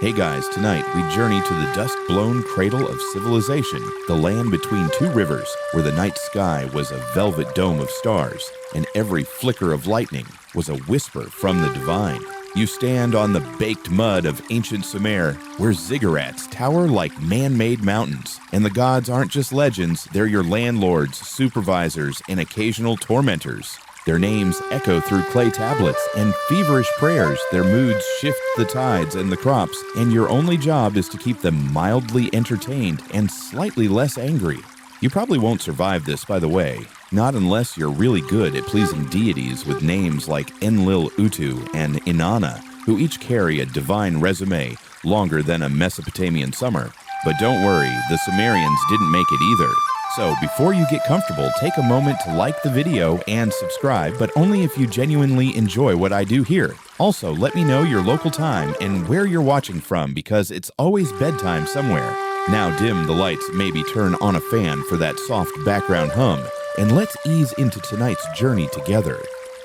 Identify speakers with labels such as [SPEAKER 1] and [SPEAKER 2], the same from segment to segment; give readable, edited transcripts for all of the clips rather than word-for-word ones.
[SPEAKER 1] Hey guys, tonight we journey to the dusk-blown cradle of civilization, the land between two rivers, where the night sky was a velvet dome of stars, and every flicker of lightning was a whisper from the divine. You stand on the baked mud of ancient Sumer, where ziggurats tower like man-made mountains, and the gods aren't just legends, they're your landlords, supervisors, and occasional tormentors. Their names echo through clay tablets and feverish prayers. Their moods shift the tides and the crops, and your only job is to keep them mildly entertained and slightly less angry. You probably won't survive this, by the way, not unless you're really good at pleasing deities with names like Enlil-Utu and Inanna, who each carry a divine resume longer than a Mesopotamian summer. But don't worry, the Sumerians didn't make it either. So before you get comfortable, take a moment to like the video and subscribe, but only if you genuinely enjoy what I do here. Also, let me know your local time and where you're watching from, because it's always bedtime somewhere. Now dim the lights, maybe turn on a fan for that soft background hum, and let's ease into tonight's journey together.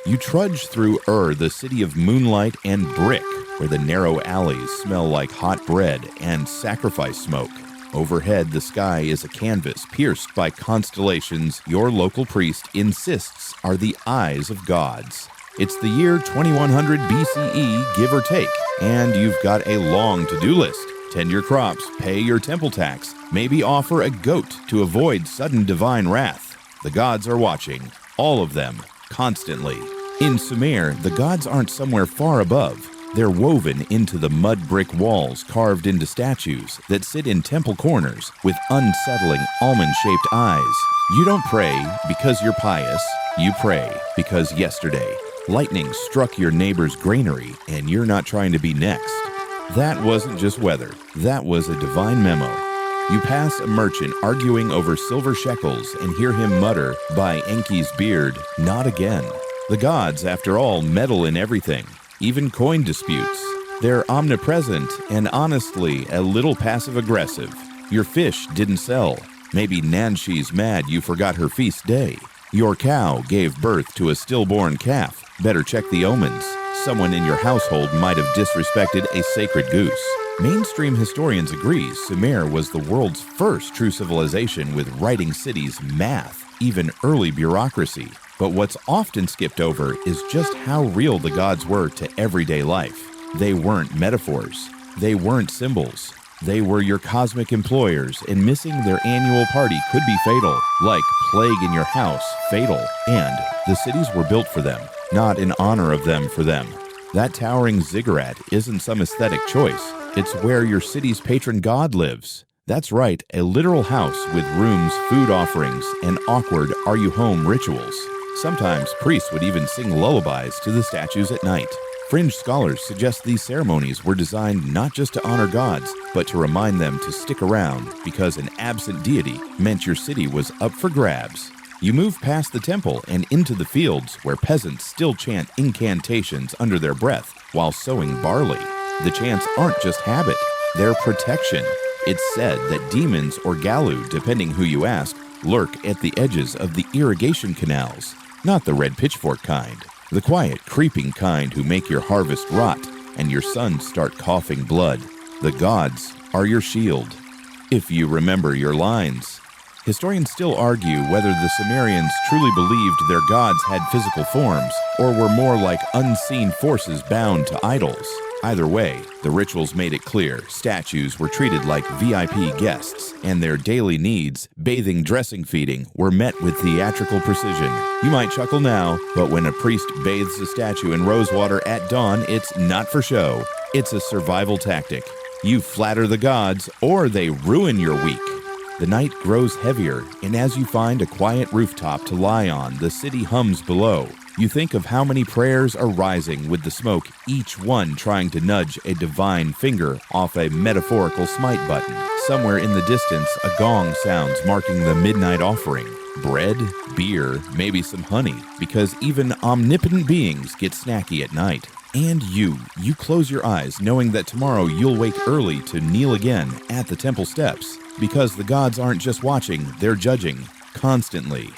[SPEAKER 1] You trudge through the city of moonlight and brick, where the narrow alleys smell like hot bread and sacrifice smoke. Overhead, the sky is a canvas pierced by constellations your local priest insists are the eyes of gods. It's the year 2100 BCE, give or take, and you've got a long to-do list. Tend your crops, pay your temple tax, maybe offer a goat to avoid sudden divine wrath. The gods are watching, all of them, constantly. In Sumer, the gods aren't somewhere far above. They're woven into the mud brick walls carved into statues that sit in temple corners with unsettling almond-shaped eyes. You don't pray because you're pious. You pray because yesterday, lightning struck your neighbor's granary and you're not trying to be next. That wasn't just weather. That was a divine memo. You pass a merchant arguing over silver shekels and hear him mutter, by Enki's beard, not again. The gods, after all, meddle in everything. Even coin disputes. They're omnipresent and honestly a little passive-aggressive. Your fish didn't sell. Maybe Nanshi's mad you forgot her feast day. Your cow gave birth to a stillborn calf. Better check the omens. Someone in your household might have disrespected a sacred goose. Mainstream historians agree Sumer was the world's first true civilization with writing cities, math, even early bureaucracy. But what's often skipped over is just how real the gods were to everyday life. They weren't metaphors. They weren't symbols. They were your cosmic employers, and missing their annual party could be fatal, like plague in your house, fatal. And the cities were built for them, not in honor of them for them. That towering ziggurat isn't some aesthetic choice. It's where your city's patron god lives. That's right, a literal house with rooms, food offerings, and awkward are-you-home rituals. Sometimes priests would even sing lullabies to the statues at night. Fringe scholars suggest these ceremonies were designed not just to honor gods, but to remind them to stick around, because an absent deity meant your city was up for grabs. You move past the temple and into the fields, where peasants still chant incantations under their breath while sowing barley. The chants aren't just habit, they're protection. It's said that demons or Galu, depending who you ask, lurk at the edges of the irrigation canals. Not the red pitchfork kind, the quiet, creeping kind who make your harvest rot and your sons start coughing blood. The gods are your shield, if you remember your lines. Historians still argue whether the Sumerians truly believed their gods had physical forms or were more like unseen forces bound to idols. Either way, the rituals made it clear statues were treated like VIP guests, and their daily needs, bathing, dressing, feeding, were met with theatrical precision. You might chuckle now, but when a priest bathes a statue in rosewater at dawn, it's not for show. It's a survival tactic. You flatter the gods, or they ruin your week. The night grows heavier, and as you find a quiet rooftop to lie on, the city hums below. You think of how many prayers are rising with the smoke, each one trying to nudge a divine finger off a metaphorical smite button. Somewhere in the distance, a gong sounds marking the midnight offering. Bread, beer, maybe some honey, because even omnipotent beings get snacky at night. And you close your eyes knowing that tomorrow you'll wake early to kneel again at the temple steps, because the gods aren't just watching, they're judging, constantly.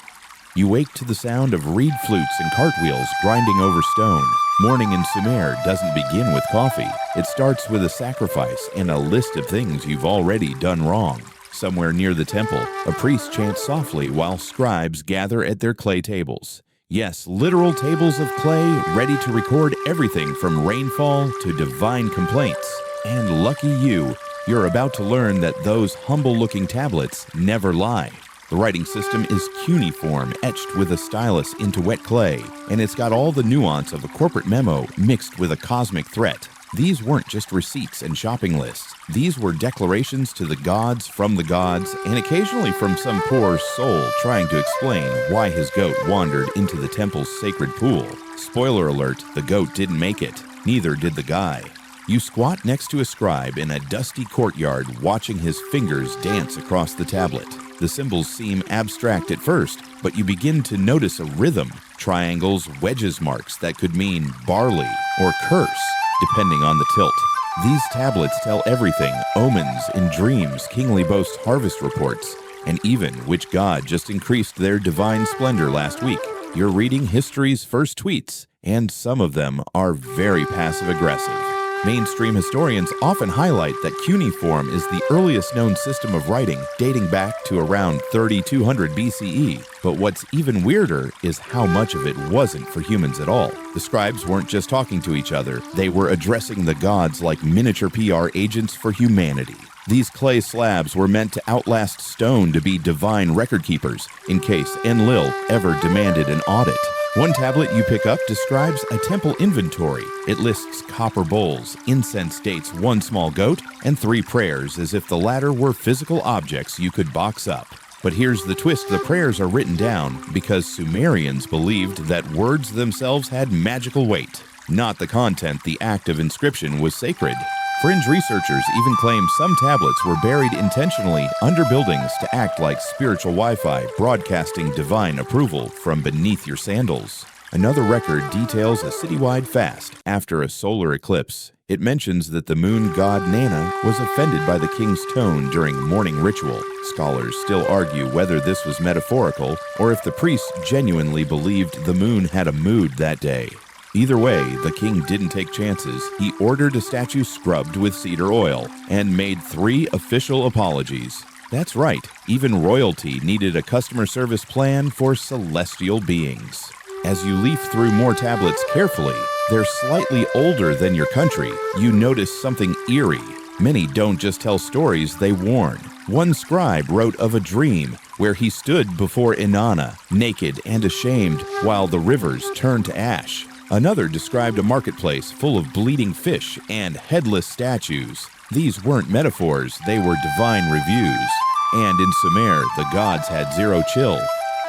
[SPEAKER 1] You wake to the sound of reed flutes and cartwheels grinding over stone. Morning in Sumer doesn't begin with coffee. It starts with a sacrifice and a list of things you've already done wrong. Somewhere near the temple, a priest chants softly while scribes gather at their clay tables. Yes, literal tables of clay ready to record everything from rainfall to divine complaints. And lucky you're about to learn that those humble-looking tablets never lie. The writing system is cuneiform, etched with a stylus into wet clay, and it's got all the nuance of a corporate memo mixed with a cosmic threat. These weren't just receipts and shopping lists. These were declarations to the gods, and occasionally from some poor soul trying to explain why his goat wandered into the temple's sacred pool. Spoiler alert, the goat didn't make it. Neither did the guy. You squat next to a scribe in a dusty courtyard watching his fingers dance across the tablet. The symbols seem abstract at first, but you begin to notice a rhythm, triangles, wedges marks that could mean barley or curse, depending on the tilt. These tablets tell everything: omens in dreams, kingly boast harvest reports, and even which god just increased their divine splendor last week. You're reading history's first tweets, and some of them are very passive-aggressive. Mainstream historians often highlight that cuneiform is the earliest known system of writing, dating back to around 3200 BCE. But what's even weirder is how much of it wasn't for humans at all. The scribes weren't just talking to each other, they were addressing the gods like miniature PR agents for humanity. These clay slabs were meant to outlast stone to be divine record keepers, in case Enlil ever demanded an audit. One tablet you pick up describes a temple inventory. It lists copper bowls, incense dates, one small goat, and 3 prayers, as if the latter were physical objects you could box up. But here's the twist: the prayers are written down because Sumerians believed that words themselves had magical weight. Not the content, the act of inscription was sacred. Fringe researchers even claim some tablets were buried intentionally under buildings to act like spiritual Wi-Fi, broadcasting divine approval from beneath your sandals. Another record details a citywide fast after a solar eclipse. It mentions that the moon god Nana was offended by the king's tone during morning ritual. Scholars still argue whether this was metaphorical or if the priests genuinely believed the moon had a mood that day. Either way, the king didn't take chances. He ordered a statue scrubbed with cedar oil and made 3 official apologies. That's right, even royalty needed a customer service plan for celestial beings. As you leaf through more tablets carefully, they're slightly older than your country. You notice something eerie. Many don't just tell stories, they warn. One scribe wrote of a dream where he stood before Inanna, naked and ashamed, while the rivers turned to ash. Another described a marketplace full of bleeding fish and headless statues. These weren't metaphors, they were divine reviews. And in Sumer, the gods had zero chill.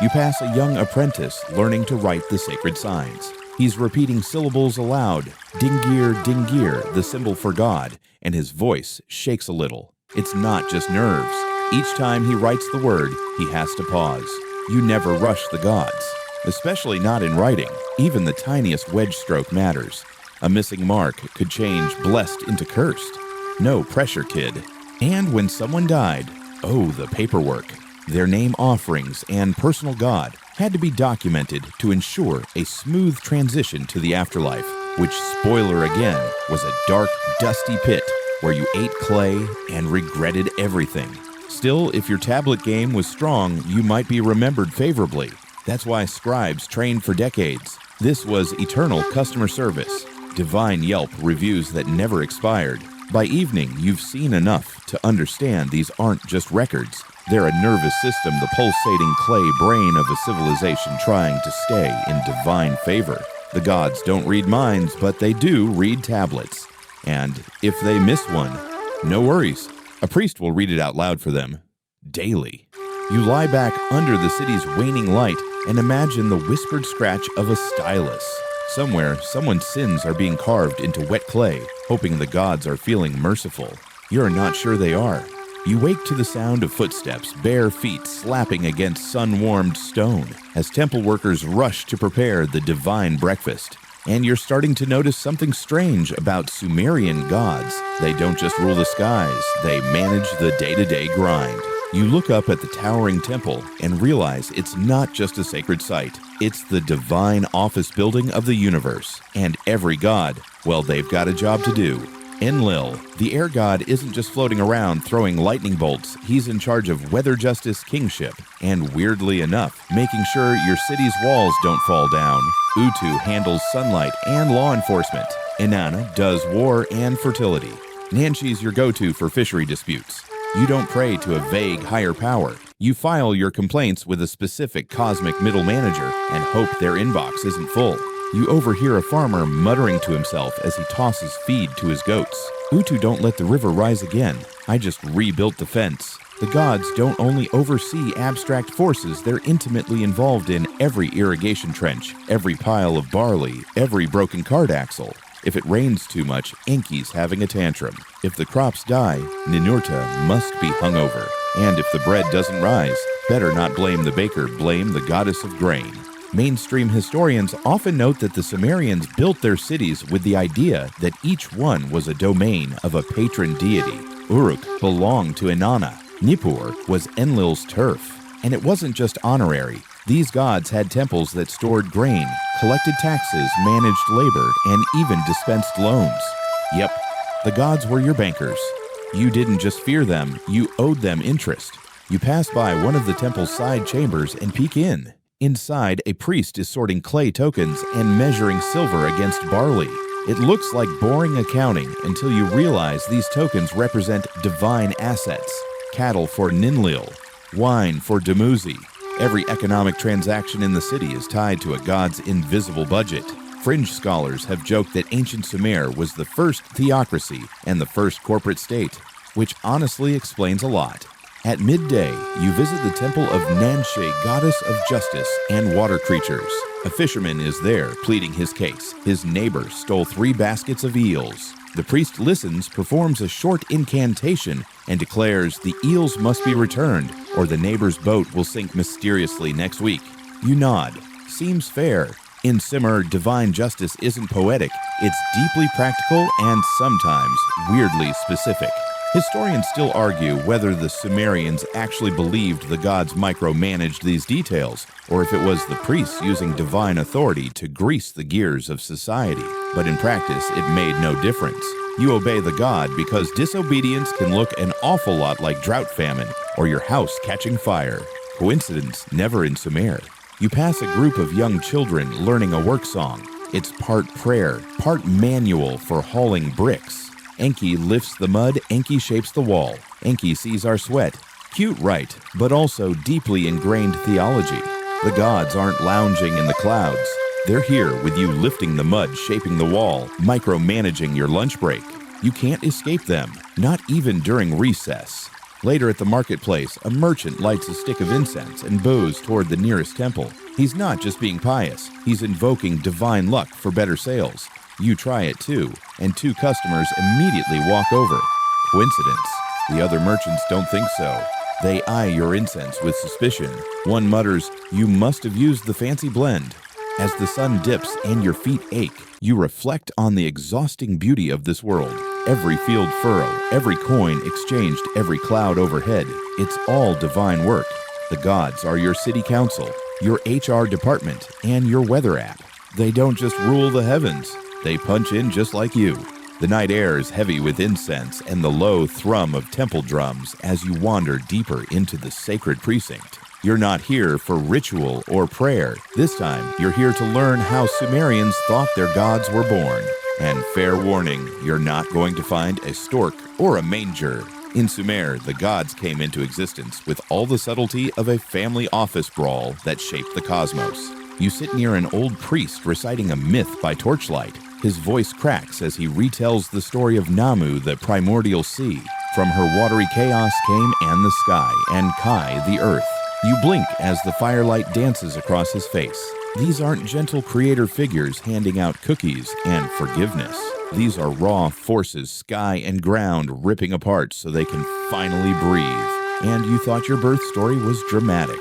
[SPEAKER 1] You pass a young apprentice learning to write the sacred signs. He's repeating syllables aloud, dingir, the symbol for God, and his voice shakes a little. It's not just nerves. Each time he writes the word, he has to pause. You never rush the gods. Especially not in writing. Even the tiniest wedge stroke matters. A missing mark could change blessed into cursed. No pressure, kid. And when someone died, the paperwork. Their name, offerings, and personal god had to be documented to ensure a smooth transition to the afterlife, which, spoiler again, was a dark, dusty pit where you ate clay and regretted everything. Still, if your tablet game was strong, you might be remembered favorably. That's why scribes trained for decades. This was eternal customer service. Divine Yelp reviews that never expired. By evening, you've seen enough to understand these aren't just records. They're a nervous system, the pulsating clay brain of a civilization trying to stay in divine favor. The gods don't read minds, but they do read tablets. And if they miss one, no worries. A priest will read it out loud for them. Daily. You lie back under the city's waning light and imagine the whispered scratch of a stylus. Somewhere, someone's sins are being carved into wet clay, hoping the gods are feeling merciful. You're not sure they are. You wake to the sound of footsteps, bare feet slapping against sun-warmed stone, as temple workers rush to prepare the divine breakfast. And you're starting to notice something strange about Sumerian gods. They don't just rule the skies, they manage the day-to-day grind. You look up at the towering temple and realize it's not just a sacred site. It's the divine office building of the universe. And every god, well, they've got a job to do. Enlil, the air god, isn't just floating around throwing lightning bolts. He's in charge of weather justice kingship, and weirdly enough, making sure your city's walls don't fall down. Utu handles sunlight and law enforcement. Inanna does war and fertility. Nanshi's your go-to for fishery disputes. You don't pray to a vague higher power. You file your complaints with a specific cosmic middle manager and hope their inbox isn't full. You overhear a farmer muttering to himself as he tosses feed to his goats. Utu don't let the river rise again. I just rebuilt the fence. The gods don't only oversee abstract forces, they're intimately involved in every irrigation trench, every pile of barley, every broken cart axle. If it rains too much, Enki's having a tantrum. If the crops die, Ninurta must be hungover. And if the bread doesn't rise, better not blame the baker, blame the goddess of grain. Mainstream historians often note that the Sumerians built their cities with the idea that each one was a domain of a patron deity. Uruk belonged to Inanna. Nippur was Enlil's turf. And it wasn't just honorary. These gods had temples that stored grain, collected taxes, managed labor, and even dispensed loans. Yep, the gods were your bankers. You didn't just fear them, you owed them interest. You pass by one of the temple's side chambers and peek in. Inside, a priest is sorting clay tokens and measuring silver against barley. It looks like boring accounting until you realize these tokens represent divine assets. Cattle for Ninlil, wine for Dumuzi. Every economic transaction in the city is tied to a god's invisible budget. Fringe scholars have joked that ancient Sumer was the first theocracy and the first corporate state, which honestly explains a lot. At midday, you visit the temple of Nanshe, goddess of justice and water creatures. A fisherman is there pleading his case. His neighbor stole 3 baskets of eels. The priest listens, performs a short incantation, and declares the eels must be returned, or the neighbor's boat will sink mysteriously next week. You nod. Seems fair. In Sumer, divine justice isn't poetic. It's deeply practical and sometimes weirdly specific. Historians still argue whether the Sumerians actually believed the gods micromanaged these details, or if it was the priests using divine authority to grease the gears of society. But in practice, it made no difference. You obey the god because disobedience can look an awful lot like drought famine or your house catching fire. Coincidence never in Sumer. You pass a group of young children learning a work song. It's part prayer, part manual for hauling bricks. Enki lifts the mud, Enki shapes the wall. Enki sees our sweat. Cute, right, but also deeply ingrained theology. The gods aren't lounging in the clouds. They're here with you lifting the mud, shaping the wall, micromanaging your lunch break. You can't escape them, not even during recess. Later at the marketplace, a merchant lights a stick of incense and bows toward the nearest temple. He's not just being pious, he's invoking divine luck for better sales. You try it too, and 2 customers immediately walk over. Coincidence? The other merchants don't think so. They eye your incense with suspicion. One mutters, "You must have used the fancy blend." As the sun dips and your feet ache, you reflect on the exhausting beauty of this world. Every field furrow, every coin exchanged, every cloud overhead, it's all divine work. The gods are your city council, your HR department, and your weather app. They don't just rule the heavens. They punch in just like you. The night air is heavy with incense and the low thrum of temple drums as you wander deeper into the sacred precinct. You're not here for ritual or prayer. This time, you're here to learn how Sumerians thought their gods were born. And fair warning, you're not going to find a stork or a manger. In Sumer, the gods came into existence with all the subtlety of a family office brawl that shaped the cosmos. You sit near an old priest reciting a myth by torchlight. His voice cracks as he retells the story of Namu, the primordial sea. From her watery chaos came An the sky, and Kai the earth. You blink as the firelight dances across his face. These aren't gentle creator figures handing out cookies and forgiveness. These are raw forces, sky and ground ripping apart so they can finally breathe. And you thought your birth story was dramatic.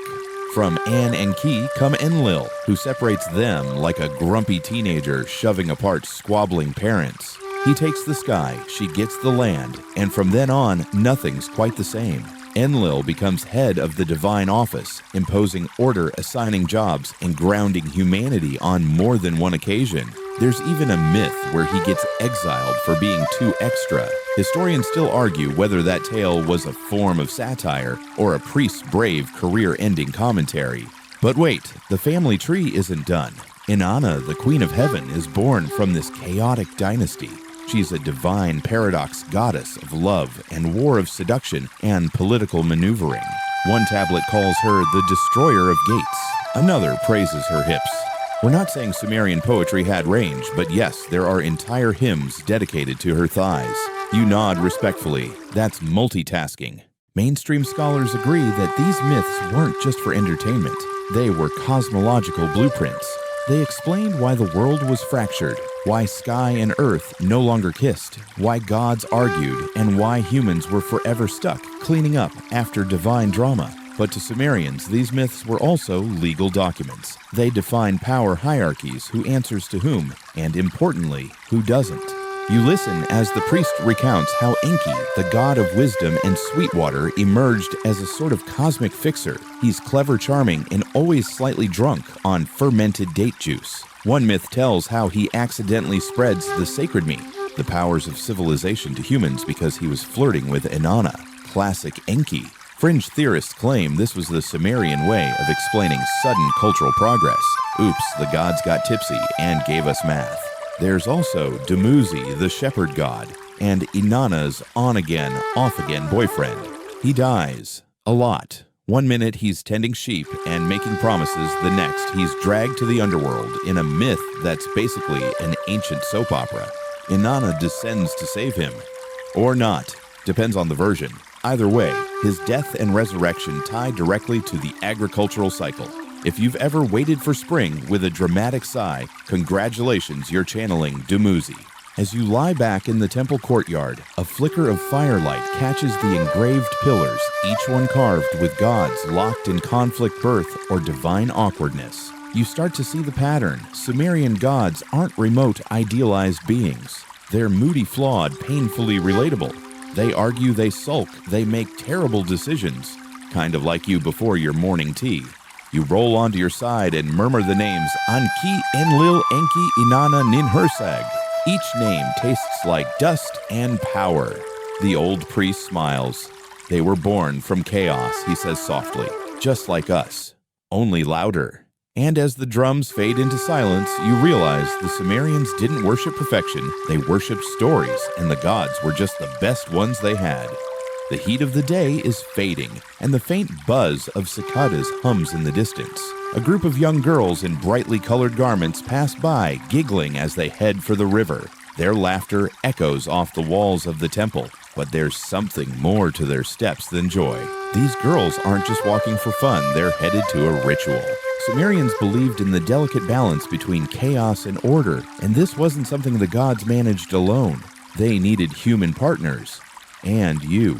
[SPEAKER 1] From An and Ki come Enlil, who separates them like a grumpy teenager shoving apart squabbling parents. He takes the sky, she gets the land, and from then on, nothing's quite the same. Enlil becomes head of the divine office, imposing order, assigning jobs, and grounding humanity on more than one occasion. There's even a myth where he gets exiled for being too extra. Historians still argue whether that tale was a form of satire or a priest's brave career-ending commentary. But wait, the family tree isn't done. Inanna, the Queen of Heaven, is born from this chaotic dynasty. She's a divine paradox goddess of love and war, of seduction and political maneuvering. One tablet calls her the destroyer of gates. Another praises her hips. We're not saying Sumerian poetry had range, but yes, there are entire hymns dedicated to her thighs. You nod respectfully. That's multitasking. Mainstream scholars agree that these myths weren't just for entertainment. They were cosmological blueprints. They explained why the world was fractured, why sky and earth no longer kissed, why gods argued, and why humans were forever stuck cleaning up after divine drama. But to Sumerians, these myths were also legal documents. They defined power hierarchies, who answers to whom, and importantly, who doesn't. You listen as the priest recounts how Enki, the god of wisdom and sweet water, emerged as a sort of cosmic fixer. He's clever, charming, and always slightly drunk on fermented date juice. One myth tells how he accidentally spreads the sacred meat, the powers of civilization, to humans because he was flirting with Inanna. Classic Enki. Fringe theorists claim this was the Sumerian way of explaining sudden cultural progress. Oops, the gods got tipsy and gave us math. There's also Dumuzi, the shepherd god, and Inanna's on-again, off-again boyfriend. He dies. A lot. One minute he's tending sheep and making promises, the next he's dragged to the underworld in a myth that's basically an ancient soap opera. Inanna descends to save him. Or not. Depends on the version. Either way, his death and resurrection tie directly to the agricultural cycle. If you've ever waited for spring with a dramatic sigh, congratulations, you're channeling Dumuzi. As you lie back in the temple courtyard, a flicker of firelight catches the engraved pillars, each one carved with gods locked in conflict, birth, or divine awkwardness. You start to see the pattern. Sumerian gods aren't remote, idealized beings. They're moody, flawed, painfully relatable. They argue, they sulk, they make terrible decisions, kind of like you before your morning tea. You roll onto your side and murmur the names Anki, Enlil, Enki, Inanna, Ninhursag. Each name tastes like dust and power. The old priest smiles. They were born from chaos, he says softly, just like us, only louder. And as the drums fade into silence, you realize the Sumerians didn't worship perfection, they worshipped stories, and the gods were just the best ones they had. The heat of the day is fading, and the faint buzz of cicadas hums in the distance. A group of young girls in brightly colored garments pass by, giggling as they head for the river. Their laughter echoes off the walls of the temple, but there's something more to their steps than joy. These girls aren't just walking for fun, they're headed to a ritual. Sumerians believed in the delicate balance between chaos and order, and this wasn't something the gods managed alone. They needed human partners. And you.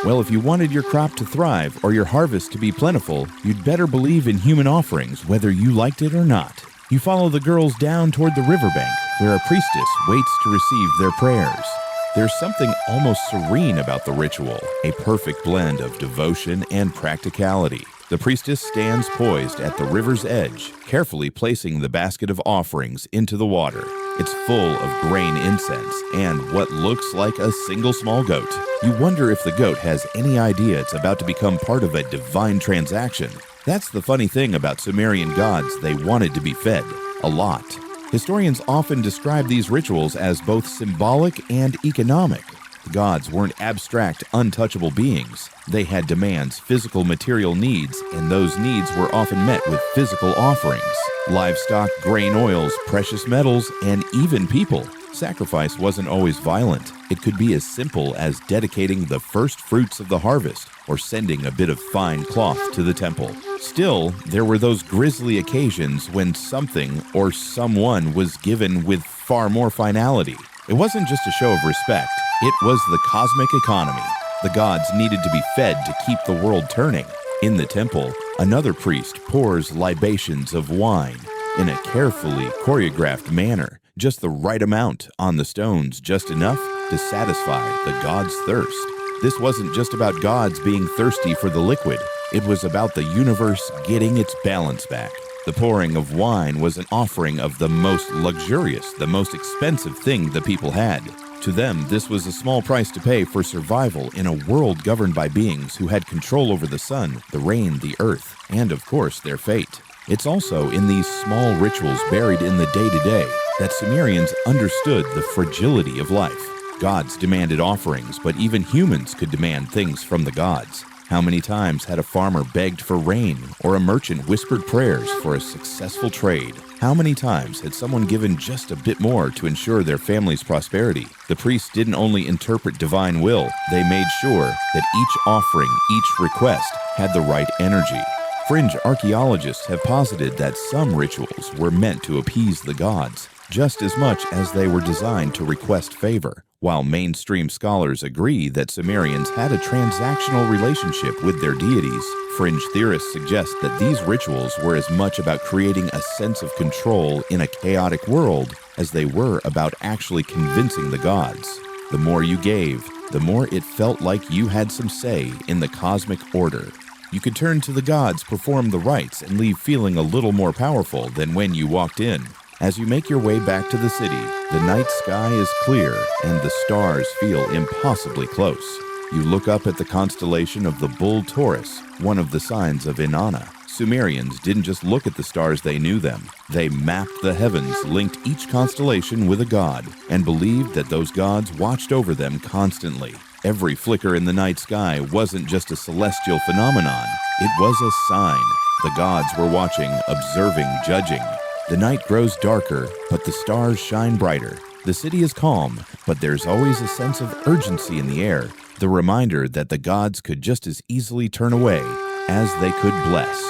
[SPEAKER 1] Well, if you wanted your crop to thrive or your harvest to be plentiful, you'd better believe in human offerings, whether you liked it or not. You follow the girls down toward the riverbank, where a priestess waits to receive their prayers. There's something almost serene about the ritual, a perfect blend of devotion and practicality. The priestess stands poised at the river's edge, carefully placing the basket of offerings into the water. It's full of grain incense and what looks like a single small goat. You wonder if the goat has any idea it's about to become part of a divine transaction. That's the funny thing about Sumerian gods, they wanted to be fed. A lot. Historians often describe these rituals as both symbolic and economic. The gods weren't abstract, untouchable beings. They had demands, physical material needs, and those needs were often met with physical offerings. Livestock, grain, oils, precious metals, and even people. Sacrifice wasn't always violent. It could be as simple as dedicating the first fruits of the harvest or sending a bit of fine cloth to the temple. Still, there were those grisly occasions when something or someone was given with far more finality. It wasn't just a show of respect. It was the cosmic economy. The gods needed to be fed to keep the world turning. In the temple, another priest pours libations of wine in a carefully choreographed manner, just the right amount on the stones, just enough to satisfy the god's thirst. This wasn't just about gods being thirsty for the liquid. It was about the universe getting its balance back. The pouring of wine was an offering of the most luxurious, the most expensive thing the people had. To them, this was a small price to pay for survival in a world governed by beings who had control over the sun, the rain, the earth, and of course their fate. It's also in these small rituals buried in the day-to-day that Sumerians understood the fragility of life. Gods demanded offerings, but even humans could demand things from the gods. How many times had a farmer begged for rain, or a merchant whispered prayers for a successful trade? How many times had someone given just a bit more to ensure their family's prosperity? The priests didn't only interpret divine will, they made sure that each offering, each request, had the right energy. Fringe archaeologists have posited that some rituals were meant to appease the gods, just as much as they were designed to request favor, while mainstream scholars agree that Sumerians had a transactional relationship with their deities. Fringe theorists suggest that these rituals were as much about creating a sense of control in a chaotic world as they were about actually convincing the gods. The more you gave, the more it felt like you had some say in the cosmic order. You could turn to the gods, perform the rites, and leave feeling a little more powerful than when you walked in. As you make your way back to the city, the night sky is clear and the stars feel impossibly close. You look up at the constellation of the Bull Taurus, one of the signs of Inanna. Sumerians didn't just look at the stars, they knew them. They mapped the heavens, linked each constellation with a god, and believed that those gods watched over them constantly. Every flicker in the night sky wasn't just a celestial phenomenon, it was a sign. The gods were watching, observing, judging. The night grows darker, but the stars shine brighter. The city is calm, but there's always a sense of urgency in the air, the reminder that the gods could just as easily turn away as they could bless.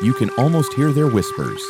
[SPEAKER 1] You can almost hear their whispers,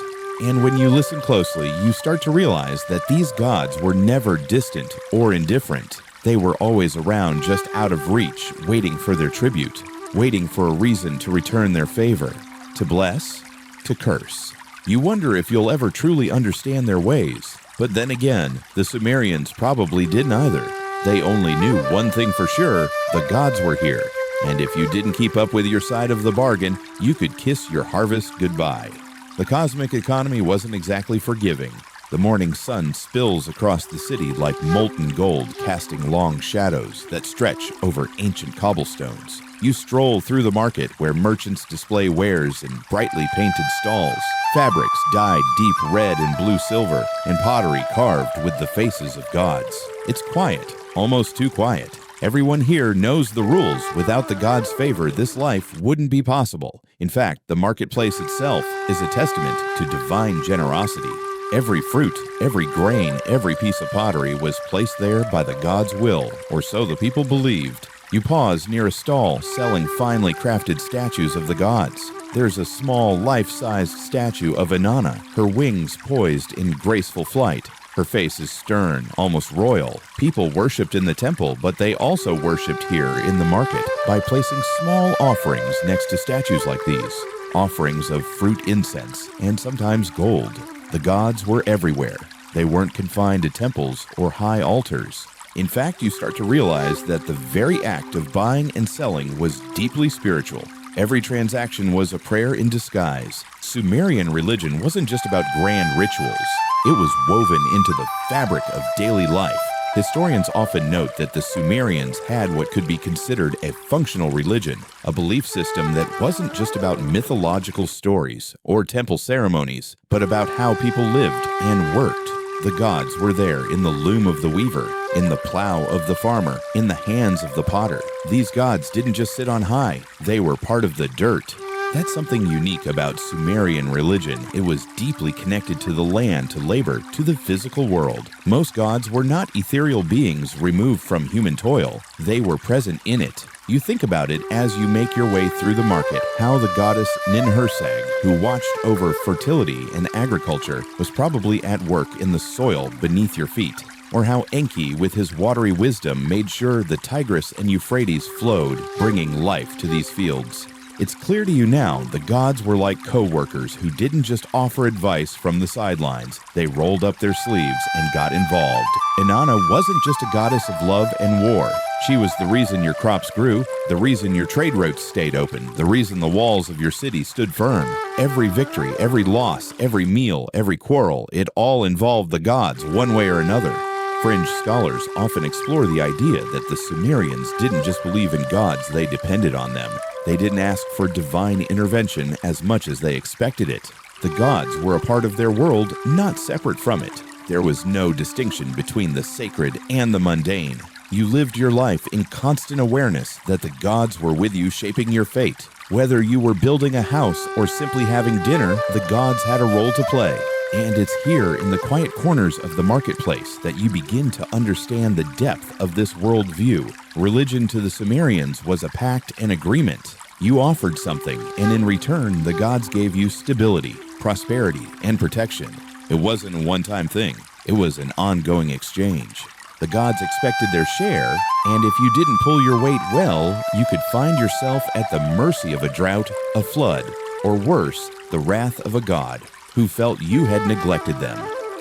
[SPEAKER 1] and when you listen closely, you start to realize that these gods were never distant or indifferent. They were always around, just out of reach, waiting for their tribute, waiting for a reason to return their favor, to bless, to curse. You wonder if you'll ever truly understand their ways. But then again, the Sumerians probably didn't either. They only knew one thing for sure: the gods were here. And if you didn't keep up with your side of the bargain, you could kiss your harvest goodbye. The cosmic economy wasn't exactly forgiving. The morning sun spills across the city like molten gold, casting long shadows that stretch over ancient cobblestones. You stroll through the market where merchants display wares in brightly painted stalls, fabrics dyed deep red and blue silver, and pottery carved with the faces of gods. It's quiet, almost too quiet. Everyone here knows the rules. Without the gods' favor, this life wouldn't be possible. In fact, the marketplace itself is a testament to divine generosity. Every fruit, every grain, every piece of pottery was placed there by the gods' will, or so the people believed. You pause near a stall selling finely crafted statues of the gods. There's a small, life-sized statue of Inanna, her wings poised in graceful flight. Her face is stern, almost royal. People worshipped in the temple, but they also worshipped here in the market by placing small offerings next to statues like these. Offerings of fruit incense, and sometimes gold. The gods were everywhere. They weren't confined to temples or high altars. In fact, you start to realize that the very act of buying and selling was deeply spiritual. Every transaction was a prayer in disguise. Sumerian religion wasn't just about grand rituals. It was woven into the fabric of daily life. Historians often note that the Sumerians had what could be considered a functional religion, a belief system that wasn't just about mythological stories or temple ceremonies, but about how people lived and worked. The gods were there in the loom of the weaver, in the plow of the farmer, in the hands of the potter. These gods didn't just sit on high, they were part of the dirt. That's something unique about Sumerian religion. It was deeply connected to the land, to labor, to the physical world. Most gods were not ethereal beings removed from human toil. They were present in it. You think about it as you make your way through the market, how the goddess Ninhursag, who watched over fertility and agriculture, was probably at work in the soil beneath your feet. Or how Enki, with his watery wisdom, made sure the Tigris and Euphrates flowed, bringing life to these fields. It's clear to you now the gods were like co-workers who didn't just offer advice from the sidelines. They rolled up their sleeves and got involved. Inanna wasn't just a goddess of love and war. She was the reason your crops grew, the reason your trade routes stayed open, the reason the walls of your city stood firm. Every victory, every loss, every meal, every quarrel, it all involved the gods one way or another. Fringe scholars often explore the idea that the Sumerians didn't just believe in gods, they depended on them. They didn't ask for divine intervention as much as they expected it. The gods were a part of their world, not separate from it. There was no distinction between the sacred and the mundane. You lived your life in constant awareness that the gods were with you shaping your fate. Whether you were building a house or simply having dinner, the gods had a role to play. And it's here in the quiet corners of the marketplace that you begin to understand the depth of this worldview. Religion to the Sumerians was a pact and agreement. You offered something, and in return, the gods gave you stability, prosperity, and protection. It wasn't a one-time thing. It was an ongoing exchange. The gods expected their share, and if you didn't pull your weight well, you could find yourself at the mercy of a drought, a flood, or worse, the wrath of a god who felt you had neglected them.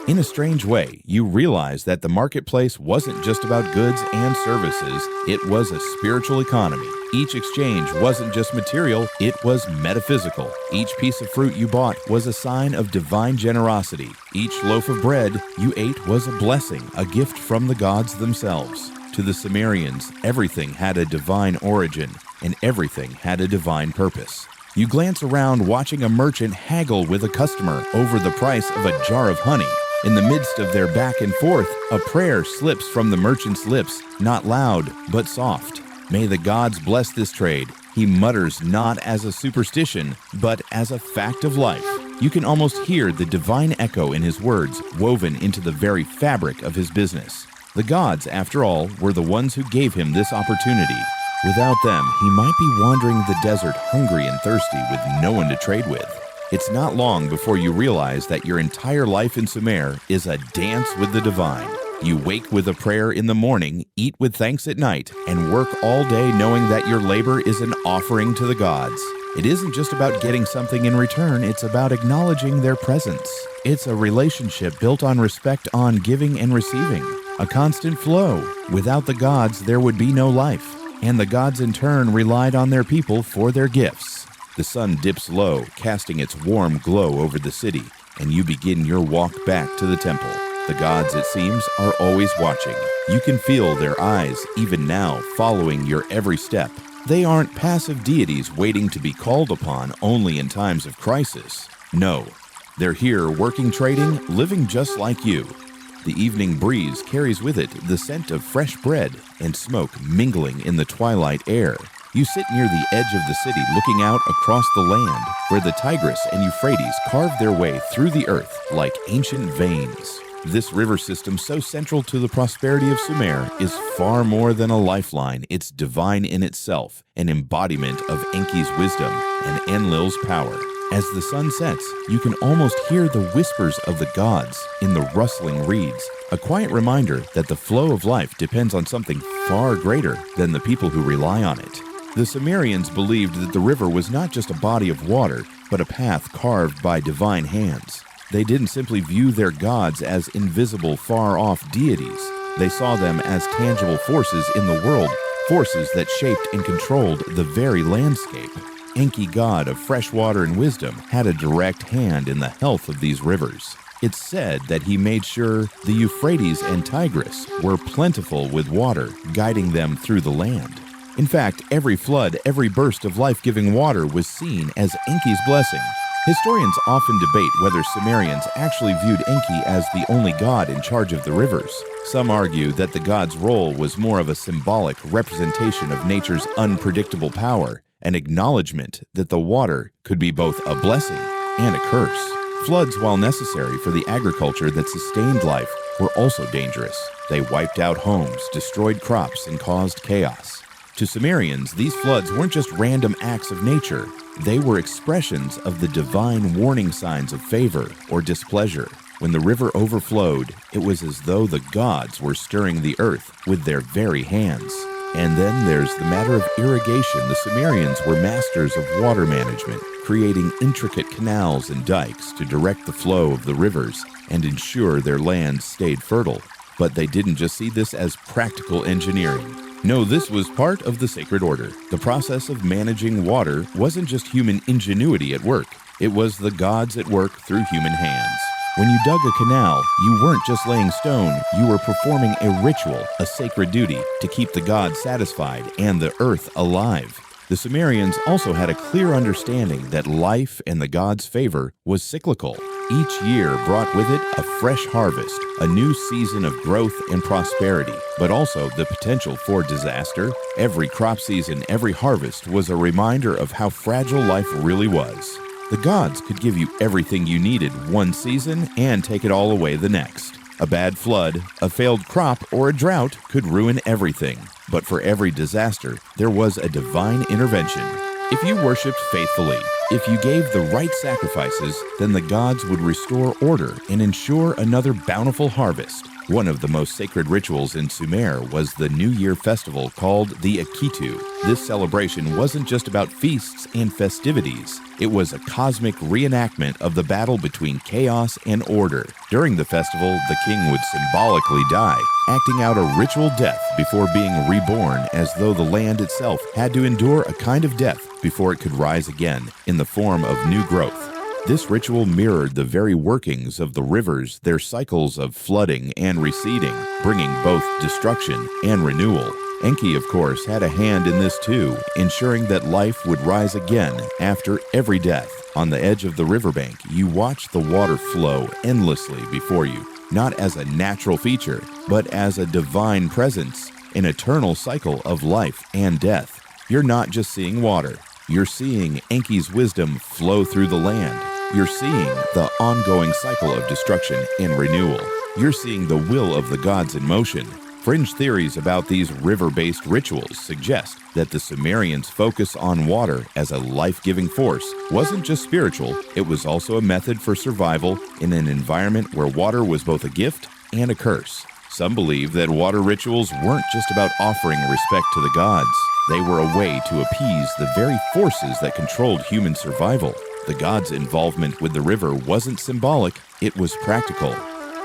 [SPEAKER 1] In a strange way, you realize that the marketplace wasn't just about goods and services, it was a spiritual economy. Each exchange wasn't just material, it was metaphysical. Each piece of fruit you bought was a sign of divine generosity. Each loaf of bread you ate was a blessing, a gift from the gods themselves. To the Sumerians, everything had a divine origin, and everything had a divine purpose. You glance around watching a merchant haggle with a customer over the price of a jar of honey. In the midst of their back and forth, a prayer slips from the merchant's lips, not loud, but soft. May the gods bless this trade. He mutters not as a superstition, but as a fact of life. You can almost hear the divine echo in his words, woven into the very fabric of his business. The gods, after all, were the ones who gave him this opportunity. Without them, he might be wandering the desert hungry and thirsty with no one to trade with. It's not long before you realize that your entire life in Sumer is a dance with the divine. You wake with a prayer in the morning, eat with thanks at night, and work all day knowing that your labor is an offering to the gods. It isn't just about getting something in return, it's about acknowledging their presence. It's a relationship built on respect, on giving and receiving, a constant flow. Without the gods, there would be no life. And the gods in turn relied on their people for their gifts. The sun dips low, casting its warm glow over the city, and you begin your walk back to the temple. The gods, it seems, are always watching. You can feel their eyes, even now, following your every step. They aren't passive deities waiting to be called upon only in times of crisis. No, they're here working, trading, living just like you. The evening breeze carries with it the scent of fresh bread and smoke mingling in the twilight air. You sit near the edge of the city looking out across the land where the Tigris and Euphrates carve their way through the earth like ancient veins. This river system, so central to the prosperity of Sumer, is far more than a lifeline. It's divine in itself, an embodiment of Enki's wisdom and Enlil's power. As the sun sets, you can almost hear the whispers of the gods in the rustling reeds, a quiet reminder that the flow of life depends on something far greater than the people who rely on it. The Sumerians believed that the river was not just a body of water, but a path carved by divine hands. They didn't simply view their gods as invisible, far-off deities. They saw them as tangible forces in the world, forces that shaped and controlled the very landscape. Enki, god of fresh water and wisdom, had a direct hand in the health of these rivers. It's said that he made sure the Euphrates and Tigris were plentiful with water, guiding them through the land. In fact, every flood, every burst of life-giving water was seen as Enki's blessing. Historians often debate whether Sumerians actually viewed Enki as the only god in charge of the rivers. Some argue that the god's role was more of a symbolic representation of nature's unpredictable power, an acknowledgement that the water could be both a blessing and a curse. Floods, while necessary for the agriculture that sustained life, were also dangerous. They wiped out homes, destroyed crops, and caused chaos. To Sumerians, these floods weren't just random acts of nature. They were expressions of the divine warning signs of favor or displeasure. When the river overflowed, it was as though the gods were stirring the earth with their very hands. And then there's the matter of irrigation. The Sumerians were masters of water management, creating intricate canals and dikes to direct the flow of the rivers and ensure their lands stayed fertile. But they didn't just see this as practical engineering. No, this was part of the sacred order. The process of managing water wasn't just human ingenuity at work. It was the gods at work through human hands. When you dug a canal, you weren't just laying stone, you were performing a ritual, a sacred duty to keep the gods satisfied and the earth alive. The Sumerians also had a clear understanding that life and the gods' favor was cyclical. Each year brought with it a fresh harvest, a new season of growth and prosperity, but also the potential for disaster. Every crop season, every harvest was a reminder of how fragile life really was. The gods could give you everything you needed one season and take it all away the next. A bad flood, a failed crop, or a drought could ruin everything. But for every disaster, there was a divine intervention. If you worshipped faithfully, if you gave the right sacrifices, then the gods would restore order and ensure another bountiful harvest. One of the most sacred rituals in Sumer was the New Year festival called the Akitu. This celebration wasn't just about feasts and festivities. It was a cosmic reenactment of the battle between chaos and order. During the festival, the king would symbolically die, acting out a ritual death before being reborn, as though the land itself had to endure a kind of death before it could rise again in the form of new growth. This ritual mirrored the very workings of the rivers, their cycles of flooding and receding, bringing both destruction and renewal. Enki, of course, had a hand in this too, ensuring that life would rise again after every death. On the edge of the riverbank, you watch the water flow endlessly before you, not as a natural feature, but as a divine presence, an eternal cycle of life and death. You're not just seeing water, you're seeing Enki's wisdom flow through the land. You're seeing the ongoing cycle of destruction and renewal. You're seeing the will of the gods in motion. Fringe theories about these river-based rituals suggest that the Sumerians' focus on water as a life-giving force wasn't just spiritual, it was also a method for survival in an environment where water was both a gift and a curse. Some believe that water rituals weren't just about offering respect to the gods. They were a way to appease the very forces that controlled human survival. The gods' involvement with the river wasn't symbolic, it was practical.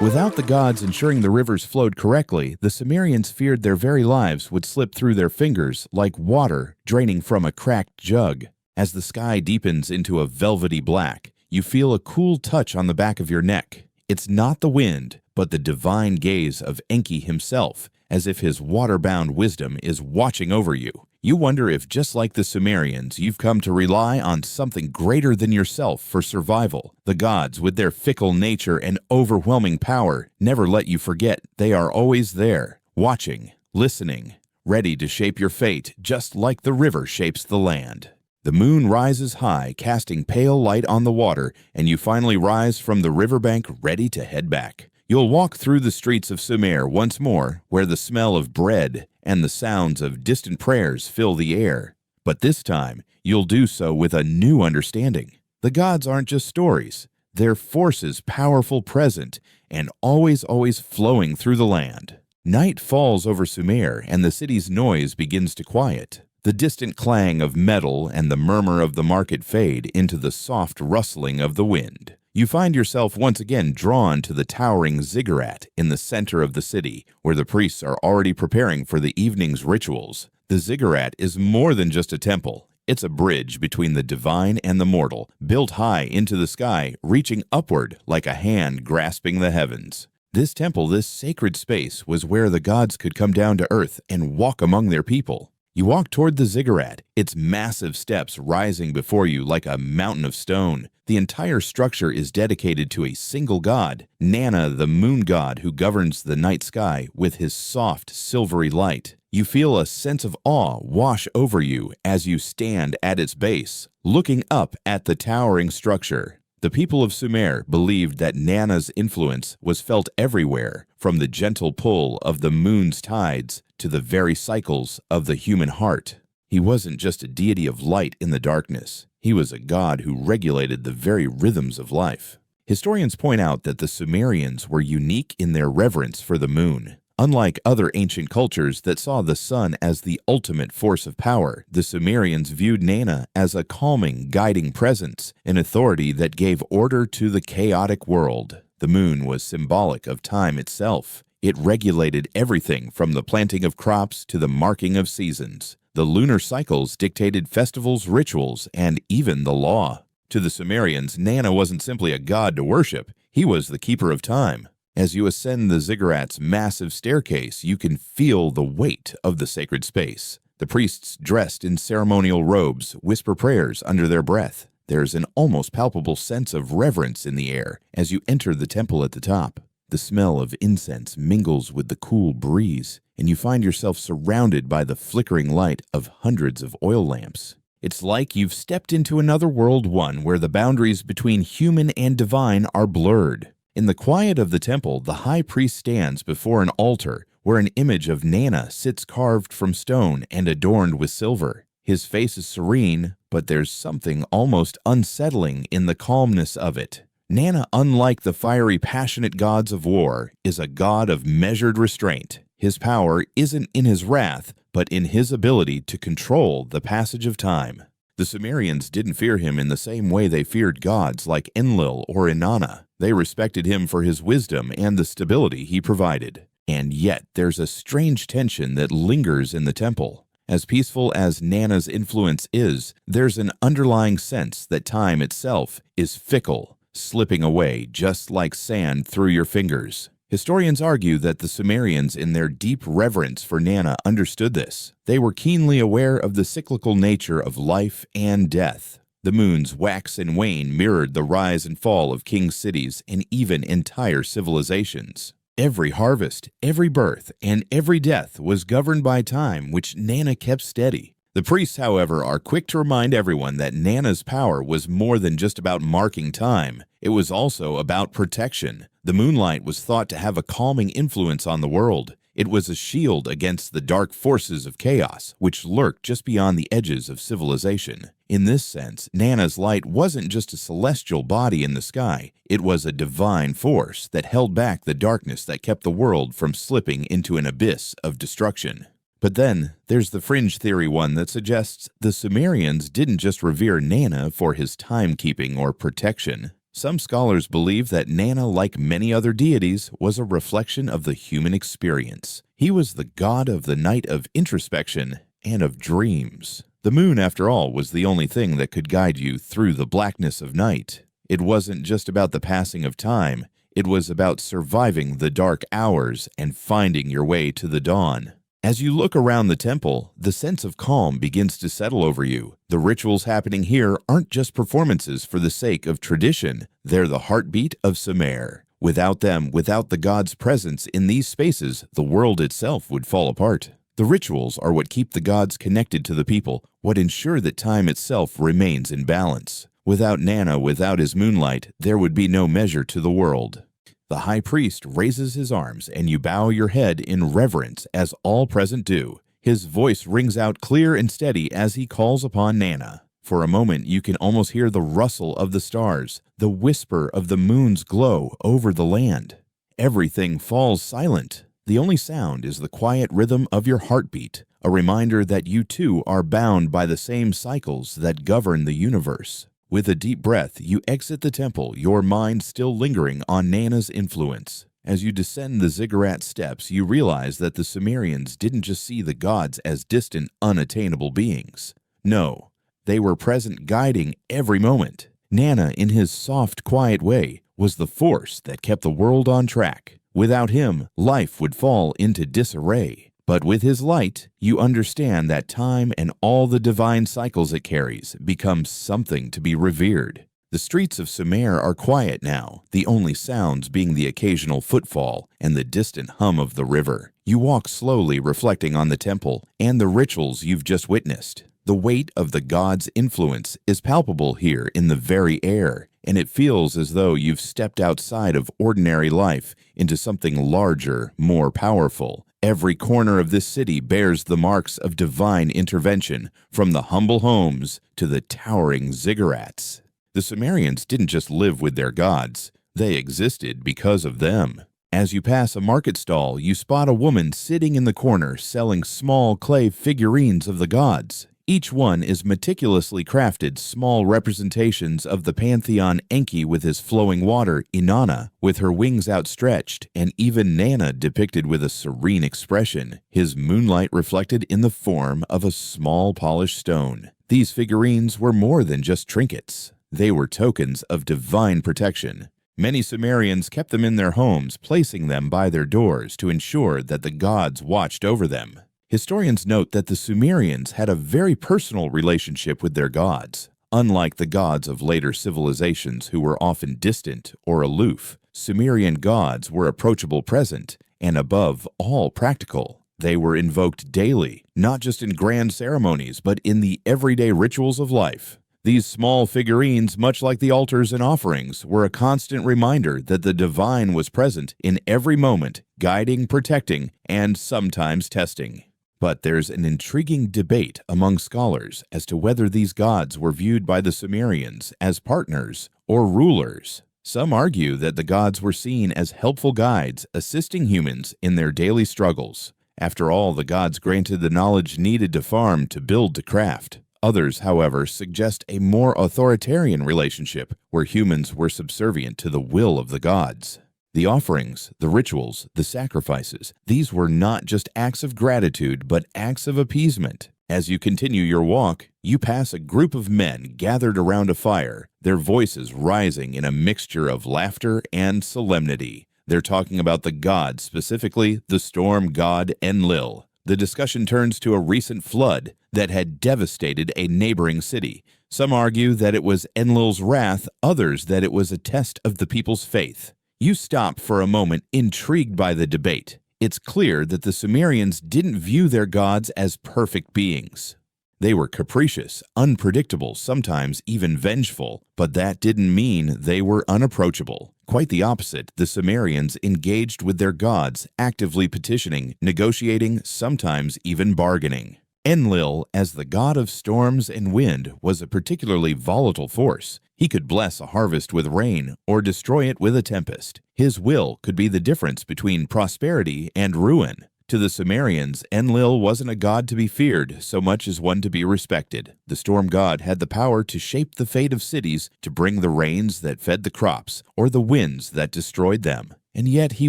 [SPEAKER 1] Without the gods ensuring the rivers flowed correctly, the Sumerians feared their very lives would slip through their fingers like water draining from a cracked jug. As the sky deepens into a velvety black, you feel a cool touch on the back of your neck. It's not the wind, but the divine gaze of Enki himself, as if his water-bound wisdom is watching over you. You wonder if, just like the Sumerians, you've come to rely on something greater than yourself for survival. The gods, with their fickle nature and overwhelming power, never let you forget they are always there, watching, listening, ready to shape your fate, just like the river shapes the land. The moon rises high, casting pale light on the water, and you finally rise from the riverbank ready to head back. You'll walk through the streets of Sumer once more, where the smell of bread and the sounds of distant prayers fill the air. But this time, you'll do so with a new understanding. The gods aren't just stories. They're forces powerful, present, and always flowing through the land. Night falls over Sumer, and the city's noise begins to quiet. The distant clang of metal and the murmur of the market fade into the soft rustling of the wind. You find yourself once again drawn to the towering ziggurat in the center of the city, where the priests are already preparing for the evening's rituals. The ziggurat is more than just a temple. It's a bridge between the divine and the mortal, built high into the sky, reaching upward like a hand grasping the heavens. This temple, this sacred space, was where the gods could come down to earth and walk among their people. You walk toward the ziggurat, its massive steps rising before you like a mountain of stone. The entire structure is dedicated to a single god, Nana, the moon god who governs the night sky with his soft, silvery light. You feel a sense of awe wash over you as you stand at its base, looking up at the towering structure. The people of Sumer believed that Nana's influence was felt everywhere, from the gentle pull of the moon's tides to the very cycles of the human heart. He wasn't just a deity of light in the darkness. He was a god who regulated the very rhythms of life. Historians point out that the Sumerians were unique in their reverence for the moon. Unlike other ancient cultures that saw the sun as the ultimate force of power, the Sumerians viewed Nana as a calming, guiding presence, an authority that gave order to the chaotic world. The moon was symbolic of time itself. It regulated everything from the planting of crops to the marking of seasons. The lunar cycles dictated festivals, rituals, and even the law. To the Sumerians, Nana wasn't simply a god to worship, he was the keeper of time. As you ascend the ziggurat's massive staircase, you can feel the weight of the sacred space. The priests, dressed in ceremonial robes, whisper prayers under their breath. There's an almost palpable sense of reverence in the air as you enter the temple at the top. The smell of incense mingles with the cool breeze, and you find yourself surrounded by the flickering light of hundreds of oil lamps. It's like you've stepped into another world, one where the boundaries between human and divine are blurred. In the quiet of the temple, the high priest stands before an altar where an image of Nana sits carved from stone and adorned with silver. His face is serene, but there's something almost unsettling in the calmness of it. Nana, unlike the fiery, passionate gods of war, is a god of measured restraint. His power isn't in his wrath, but in his ability to control the passage of time. The Sumerians didn't fear him in the same way they feared gods like Enlil or Inanna. They respected him for his wisdom and the stability he provided. And yet there's a strange tension that lingers in the temple. As peaceful as Nana's influence is, there's an underlying sense that time itself is fickle, slipping away just like sand through your fingers. Historians argue that the Sumerians, in their deep reverence for Nana, understood this. They were keenly aware of the cyclical nature of life and death. The moon's wax and wane mirrored the rise and fall of king cities and even entire civilizations. Every harvest, every birth, and every death was governed by time, which Nana kept steady. The priests, however, are quick to remind everyone that Nana's power was more than just about marking time. It was also about protection. The moonlight was thought to have a calming influence on the world. It was a shield against the dark forces of chaos, which lurked just beyond the edges of civilization. In this sense, Nana's light wasn't just a celestial body in the sky. It was a divine force that held back the darkness that kept the world from slipping into an abyss of destruction. But then, there's the fringe theory one that suggests the Sumerians didn't just revere Nana for his timekeeping or protection. Some scholars believe that Nana, like many other deities, was a reflection of the human experience. He was the god of the night of introspection and of dreams. The moon, after all, was the only thing that could guide you through the blackness of night. It wasn't just about the passing of time, it was about surviving the dark hours and finding your way to the dawn. As you look around the temple, the sense of calm begins to settle over you. The rituals happening here aren't just performances for the sake of tradition, they're the heartbeat of Sumer. Without them, without the god's presence in these spaces, the world itself would fall apart. The rituals are what keep the gods connected to the people, what ensure that time itself remains in balance. Without Nana, without his moonlight, there would be no measure to the world. The high priest raises his arms, and you bow your head in reverence as all present do. His voice rings out clear and steady as he calls upon Nana. For a moment, you can almost hear the rustle of the stars, the whisper of the moon's glow over the land. Everything falls silent. The only sound is the quiet rhythm of your heartbeat, a reminder that you too are bound by the same cycles that govern the universe. With a deep breath, you exit the temple, your mind still lingering on Nana's influence. As you descend the ziggurat steps, you realize that the Sumerians didn't just see the gods as distant, unattainable beings. No, they were present, guiding every moment. Nana, in his soft, quiet way, was the force that kept the world on track. Without him, life would fall into disarray. But with his light, you understand that time and all the divine cycles it carries become something to be revered. The streets of Sumer are quiet now, the only sounds being the occasional footfall and the distant hum of the river. You walk slowly, reflecting on the temple and the rituals you've just witnessed. The weight of the god's influence is palpable here in the very air, and it feels as though you've stepped outside of ordinary life into something larger, more powerful. Every corner of this city bears the marks of divine intervention, from the humble homes to the towering ziggurats. The Sumerians didn't just live with their gods, they existed because of them. As you pass a market stall, you spot a woman sitting in the corner selling small clay figurines of the gods. Each one is meticulously crafted small representations of the pantheon Enki with his flowing water, Inanna, with her wings outstretched, and even Nana depicted with a serene expression, his moonlight reflected in the form of a small polished stone. These figurines were more than just trinkets. They were tokens of divine protection. Many Sumerians kept them in their homes, placing them by their doors to ensure that the gods watched over them. Historians note that the Sumerians had a very personal relationship with their gods. Unlike the gods of later civilizations who were often distant or aloof, Sumerian gods were approachable, present, and above all practical. They were invoked daily, not just in grand ceremonies, but in the everyday rituals of life. These small figurines, much like the altars and offerings, were a constant reminder that the divine was present in every moment, guiding, protecting, and sometimes testing. But there's an intriguing debate among scholars as to whether these gods were viewed by the Sumerians as partners or rulers. Some argue that the gods were seen as helpful guides, assisting humans in their daily struggles. After all, the gods granted the knowledge needed to farm, to build, to craft. Others, however, suggest a more authoritarian relationship where humans were subservient to the will of the gods. The offerings, the rituals, the sacrifices, these were not just acts of gratitude, but acts of appeasement. As you continue your walk, you pass a group of men gathered around a fire, their voices rising in a mixture of laughter and solemnity. They're talking about the gods, specifically the storm god Enlil. The discussion turns to a recent flood that had devastated a neighboring city. Some argue that it was Enlil's wrath, others that it was a test of the people's faith. You stop for a moment, intrigued by the debate. It's clear that the Sumerians didn't view their gods as perfect beings. They were capricious, unpredictable, sometimes even vengeful, but that didn't mean they were unapproachable. Quite the opposite, the Sumerians engaged with their gods, actively petitioning, negotiating, sometimes even bargaining. Enlil, as the god of storms and wind, was a particularly volatile force. He could bless a harvest with rain or destroy it with a tempest. His will could be the difference between prosperity and ruin. To the Sumerians, Enlil wasn't a god to be feared so much as one to be respected. The storm god had the power to shape the fate of cities, to bring the rains that fed the crops, or the winds that destroyed them. And yet he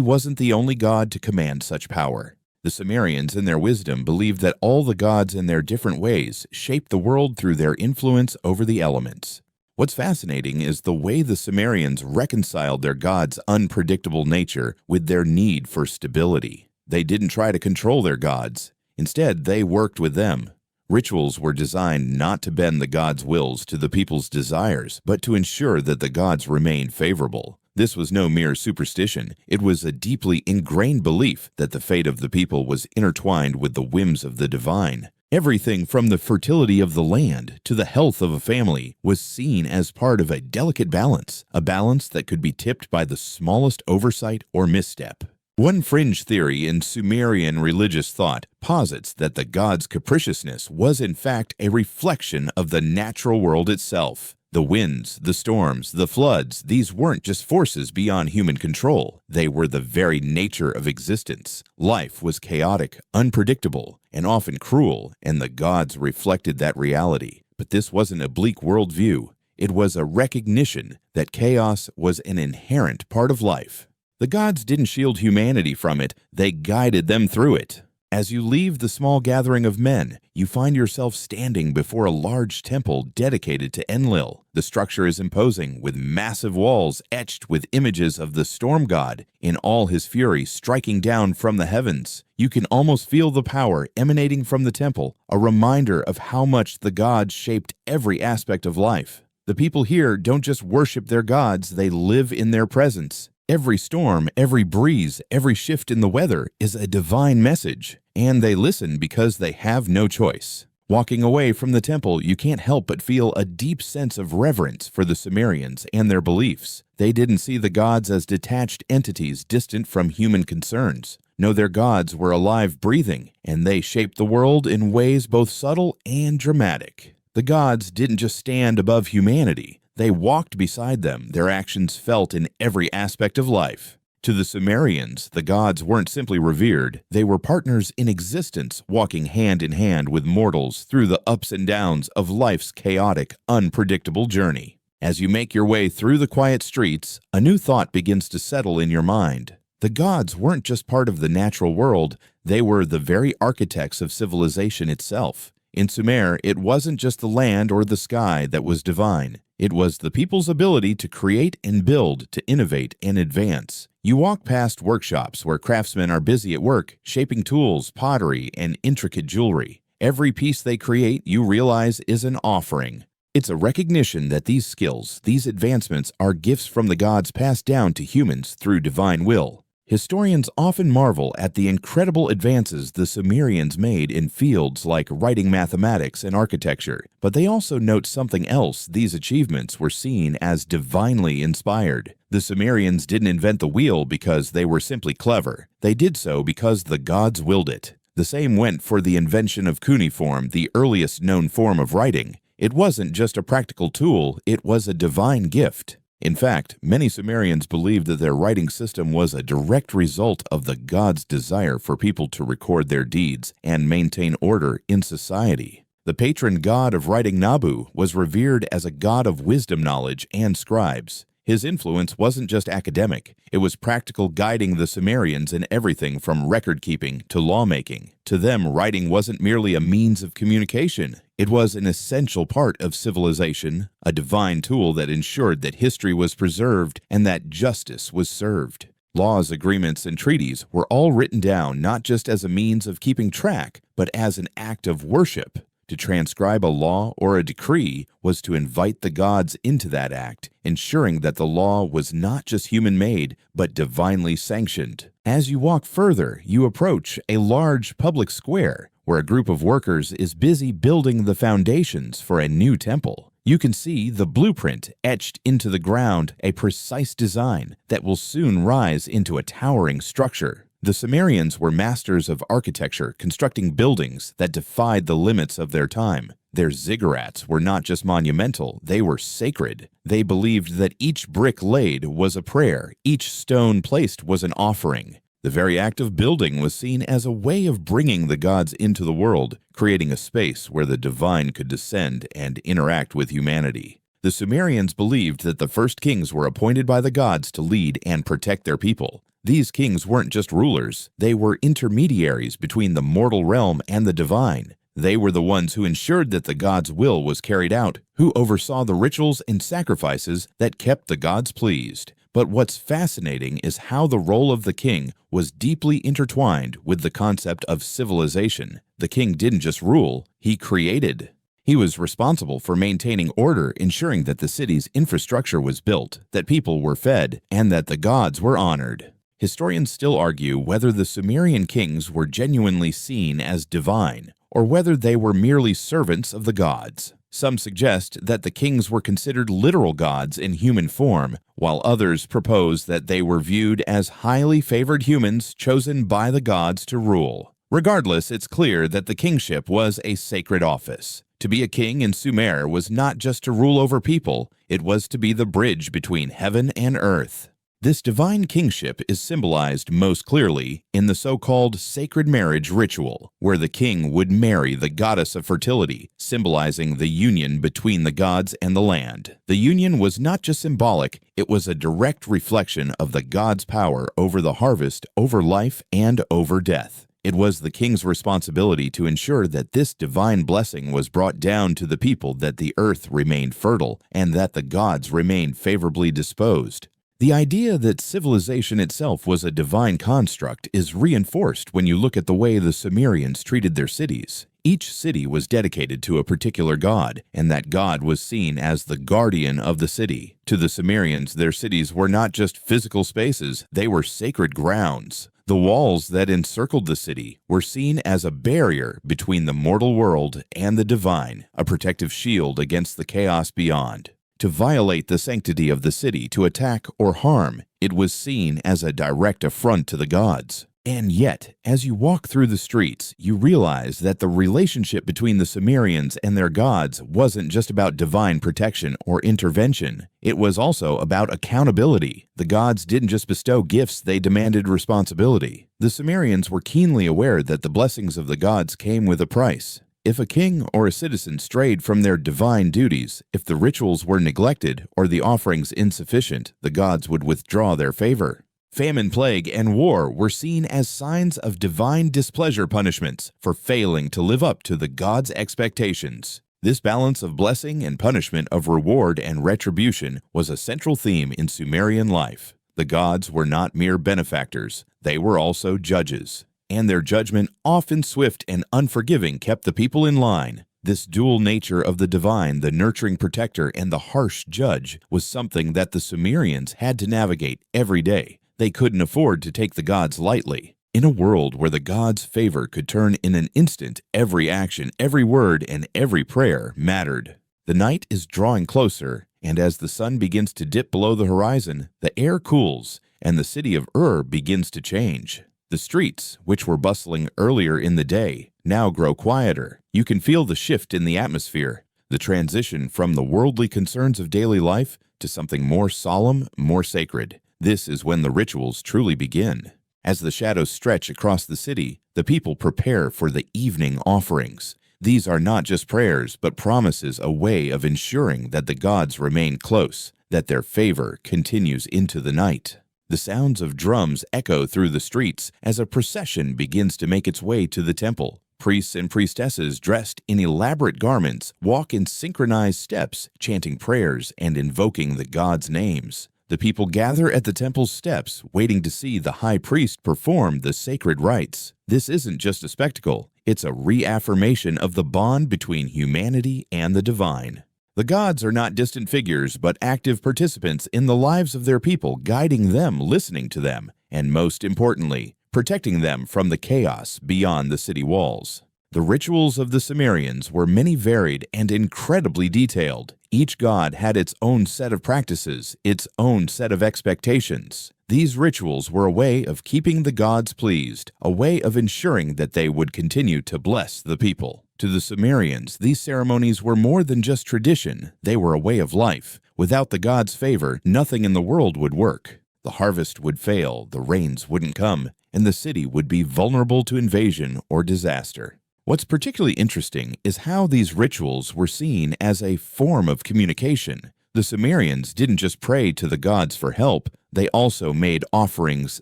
[SPEAKER 1] wasn't the only god to command such power. The Sumerians, in their wisdom, believed that all the gods in their different ways shaped the world through their influence over the elements. What's fascinating is the way the Sumerians reconciled their gods' unpredictable nature with their need for stability. They didn't try to control their gods. Instead, they worked with them. Rituals were designed not to bend the gods' wills to the people's desires, but to ensure that the gods remained favorable. This was no mere superstition. It was a deeply ingrained belief that the fate of the people was intertwined with the whims of the divine. Everything from the fertility of the land to the health of a family was seen as part of a delicate balance, a balance that could be tipped by the smallest oversight or misstep. One fringe theory in Sumerian religious thought posits that the gods' capriciousness was in fact a reflection of the natural world itself. The winds, the storms, the floods, these weren't just forces beyond human control. They were the very nature of existence. Life was chaotic, unpredictable, and often cruel, and the gods reflected that reality. But this wasn't a bleak worldview. It was a recognition that chaos was an inherent part of life. The gods didn't shield humanity from it, they guided them through it. As you leave the small gathering of men, you find yourself standing before a large temple dedicated to Enlil. The structure is imposing, with massive walls etched with images of the storm god in all his fury striking down from the heavens. You can almost feel the power emanating from the temple, a reminder of how much the gods shaped every aspect of life. The people here don't just worship their gods, they live in their presence. Every storm, every breeze, every shift in the weather is a divine message, and they listen because they have no choice. Walking away from the temple, you can't help but feel a deep sense of reverence for the Sumerians and their beliefs. They didn't see the gods as detached entities distant from human concerns. No, their gods were alive, breathing, and they shaped the world in ways both subtle and dramatic. The gods didn't just stand above humanity. They walked beside them, their actions felt in every aspect of life. To the Sumerians, the gods weren't simply revered, they were partners in existence, walking hand in hand with mortals through the ups and downs of life's chaotic, unpredictable journey. As you make your way through the quiet streets, a new thought begins to settle in your mind. The gods weren't just part of the natural world, they were the very architects of civilization itself. In Sumer, it wasn't just the land or the sky that was divine. It was the people's ability to create and build, to innovate and advance. You walk past workshops where craftsmen are busy at work, shaping tools, pottery, and intricate jewelry. Every piece they create, you realize, is an offering. It's a recognition that these skills, these advancements, are gifts from the gods passed down to humans through divine will. Historians often marvel at the incredible advances the Sumerians made in fields like writing, mathematics, and architecture, but they also note something else: these achievements were seen as divinely inspired. The Sumerians didn't invent the wheel because they were simply clever. They did so because the gods willed it. The same went for the invention of cuneiform, the earliest known form of writing. It wasn't just a practical tool, it was a divine gift. In fact, many Sumerians believed that their writing system was a direct result of the gods' desire for people to record their deeds and maintain order in society. The patron god of writing, Nabu, was revered as a god of wisdom, knowledge, and scribes. His influence wasn't just academic, it was practical, guiding the Sumerians in everything from record-keeping to lawmaking. To them, writing wasn't merely a means of communication, it was an essential part of civilization, a divine tool that ensured that history was preserved and that justice was served. Laws, agreements, and treaties were all written down not just as a means of keeping track, but as an act of worship. To transcribe a law or a decree was to invite the gods into that act, ensuring that the law was not just human-made, but divinely sanctioned. As you walk further, you approach a large public square, where a group of workers is busy building the foundations for a new temple. You can see the blueprint etched into the ground, a precise design that will soon rise into a towering structure. The Sumerians were masters of architecture, constructing buildings that defied the limits of their time. Their ziggurats were not just monumental, they were sacred. They believed that each brick laid was a prayer, each stone placed was an offering. The very act of building was seen as a way of bringing the gods into the world, creating a space where the divine could descend and interact with humanity. The Sumerians believed that the first kings were appointed by the gods to lead and protect their people. These kings weren't just rulers, they were intermediaries between the mortal realm and the divine. They were the ones who ensured that the gods' will was carried out, who oversaw the rituals and sacrifices that kept the gods pleased. But what's fascinating is how the role of the king was deeply intertwined with the concept of civilization. The king didn't just rule, he created. He was responsible for maintaining order, ensuring that the city's infrastructure was built, that people were fed, and that the gods were honored. Historians still argue whether the Sumerian kings were genuinely seen as divine, or whether they were merely servants of the gods. Some suggest that the kings were considered literal gods in human form, while others propose that they were viewed as highly favored humans chosen by the gods to rule. Regardless, it's clear that the kingship was a sacred office. To be a king in Sumer was not just to rule over people, it was to be the bridge between heaven and earth. This divine kingship is symbolized most clearly in the so-called sacred marriage ritual, where the king would marry the goddess of fertility, symbolizing the union between the gods and the land. The union was not just symbolic, it was a direct reflection of the gods' power over the harvest, over life, and over death. It was the king's responsibility to ensure that this divine blessing was brought down to the people, that the earth remained fertile, and that the gods remained favorably disposed. The idea that civilization itself was a divine construct is reinforced when you look at the way the Sumerians treated their cities. Each city was dedicated to a particular god, and that god was seen as the guardian of the city. To the Sumerians, their cities were not just physical spaces, they were sacred grounds. The walls that encircled the city were seen as a barrier between the mortal world and the divine, a protective shield against the chaos beyond. To violate the sanctity of the city, to attack or harm, it was seen as a direct affront to the gods. And yet, as you walk through the streets, you realize that the relationship between the Sumerians and their gods wasn't just about divine protection or intervention. It was also about accountability. The gods didn't just bestow gifts, they demanded responsibility. The Sumerians were keenly aware that the blessings of the gods came with a price. If a king or a citizen strayed from their divine duties, if the rituals were neglected or the offerings insufficient, the gods would withdraw their favor. Famine, plague, and war were seen as signs of divine displeasure punishments for failing to live up to the gods' expectations. This balance of blessing and punishment, of reward and retribution, was a central theme in Sumerian life. The gods were not mere benefactors, they were also judges. And their judgment, often swift and unforgiving, kept the people in line. This dual nature of the divine, the nurturing protector and the harsh judge, was something that the Sumerians had to navigate every day. They couldn't afford to take the gods lightly. In a world where the gods' favor could turn in an instant, every action, every word, and every prayer mattered. The night is drawing closer, and as the sun begins to dip below the horizon, the air cools, and the city of begins to change. The streets, which were bustling earlier in the day, now grow quieter. You can feel the shift in the atmosphere, the transition from the worldly concerns of daily life to something more solemn, more sacred. This is when the rituals truly begin. As the shadows stretch across the city, the people prepare for the evening offerings. These are not just prayers, but promises, a way of ensuring that the gods remain close, that their favor continues into the night. The sounds of drums echo through the streets as a procession begins to make its way to the temple. Priests and priestesses dressed in elaborate garments walk in synchronized steps, chanting prayers and invoking the gods' names. The people gather at the temple's steps, waiting to see the high priest perform the sacred rites. This isn't just a spectacle, it's a reaffirmation of the bond between humanity and the divine. The gods are not distant figures, but active participants in the lives of their people, guiding them, listening to them, and most importantly, protecting them from the chaos beyond the city walls. The rituals of the Sumerians were many, varied, and incredibly detailed. Each god had its own set of practices, its own set of expectations. These rituals were a way of keeping the gods pleased, a way of ensuring that they would continue to bless the people. To the Sumerians, these ceremonies were more than just tradition, they were a way of life. Without the gods' favor, nothing in the world would work. The harvest would fail, the rains wouldn't come, and the city would be vulnerable to invasion or disaster. What's particularly interesting is how these rituals were seen as a form of communication. The Sumerians didn't just pray to the gods for help, they also made offerings,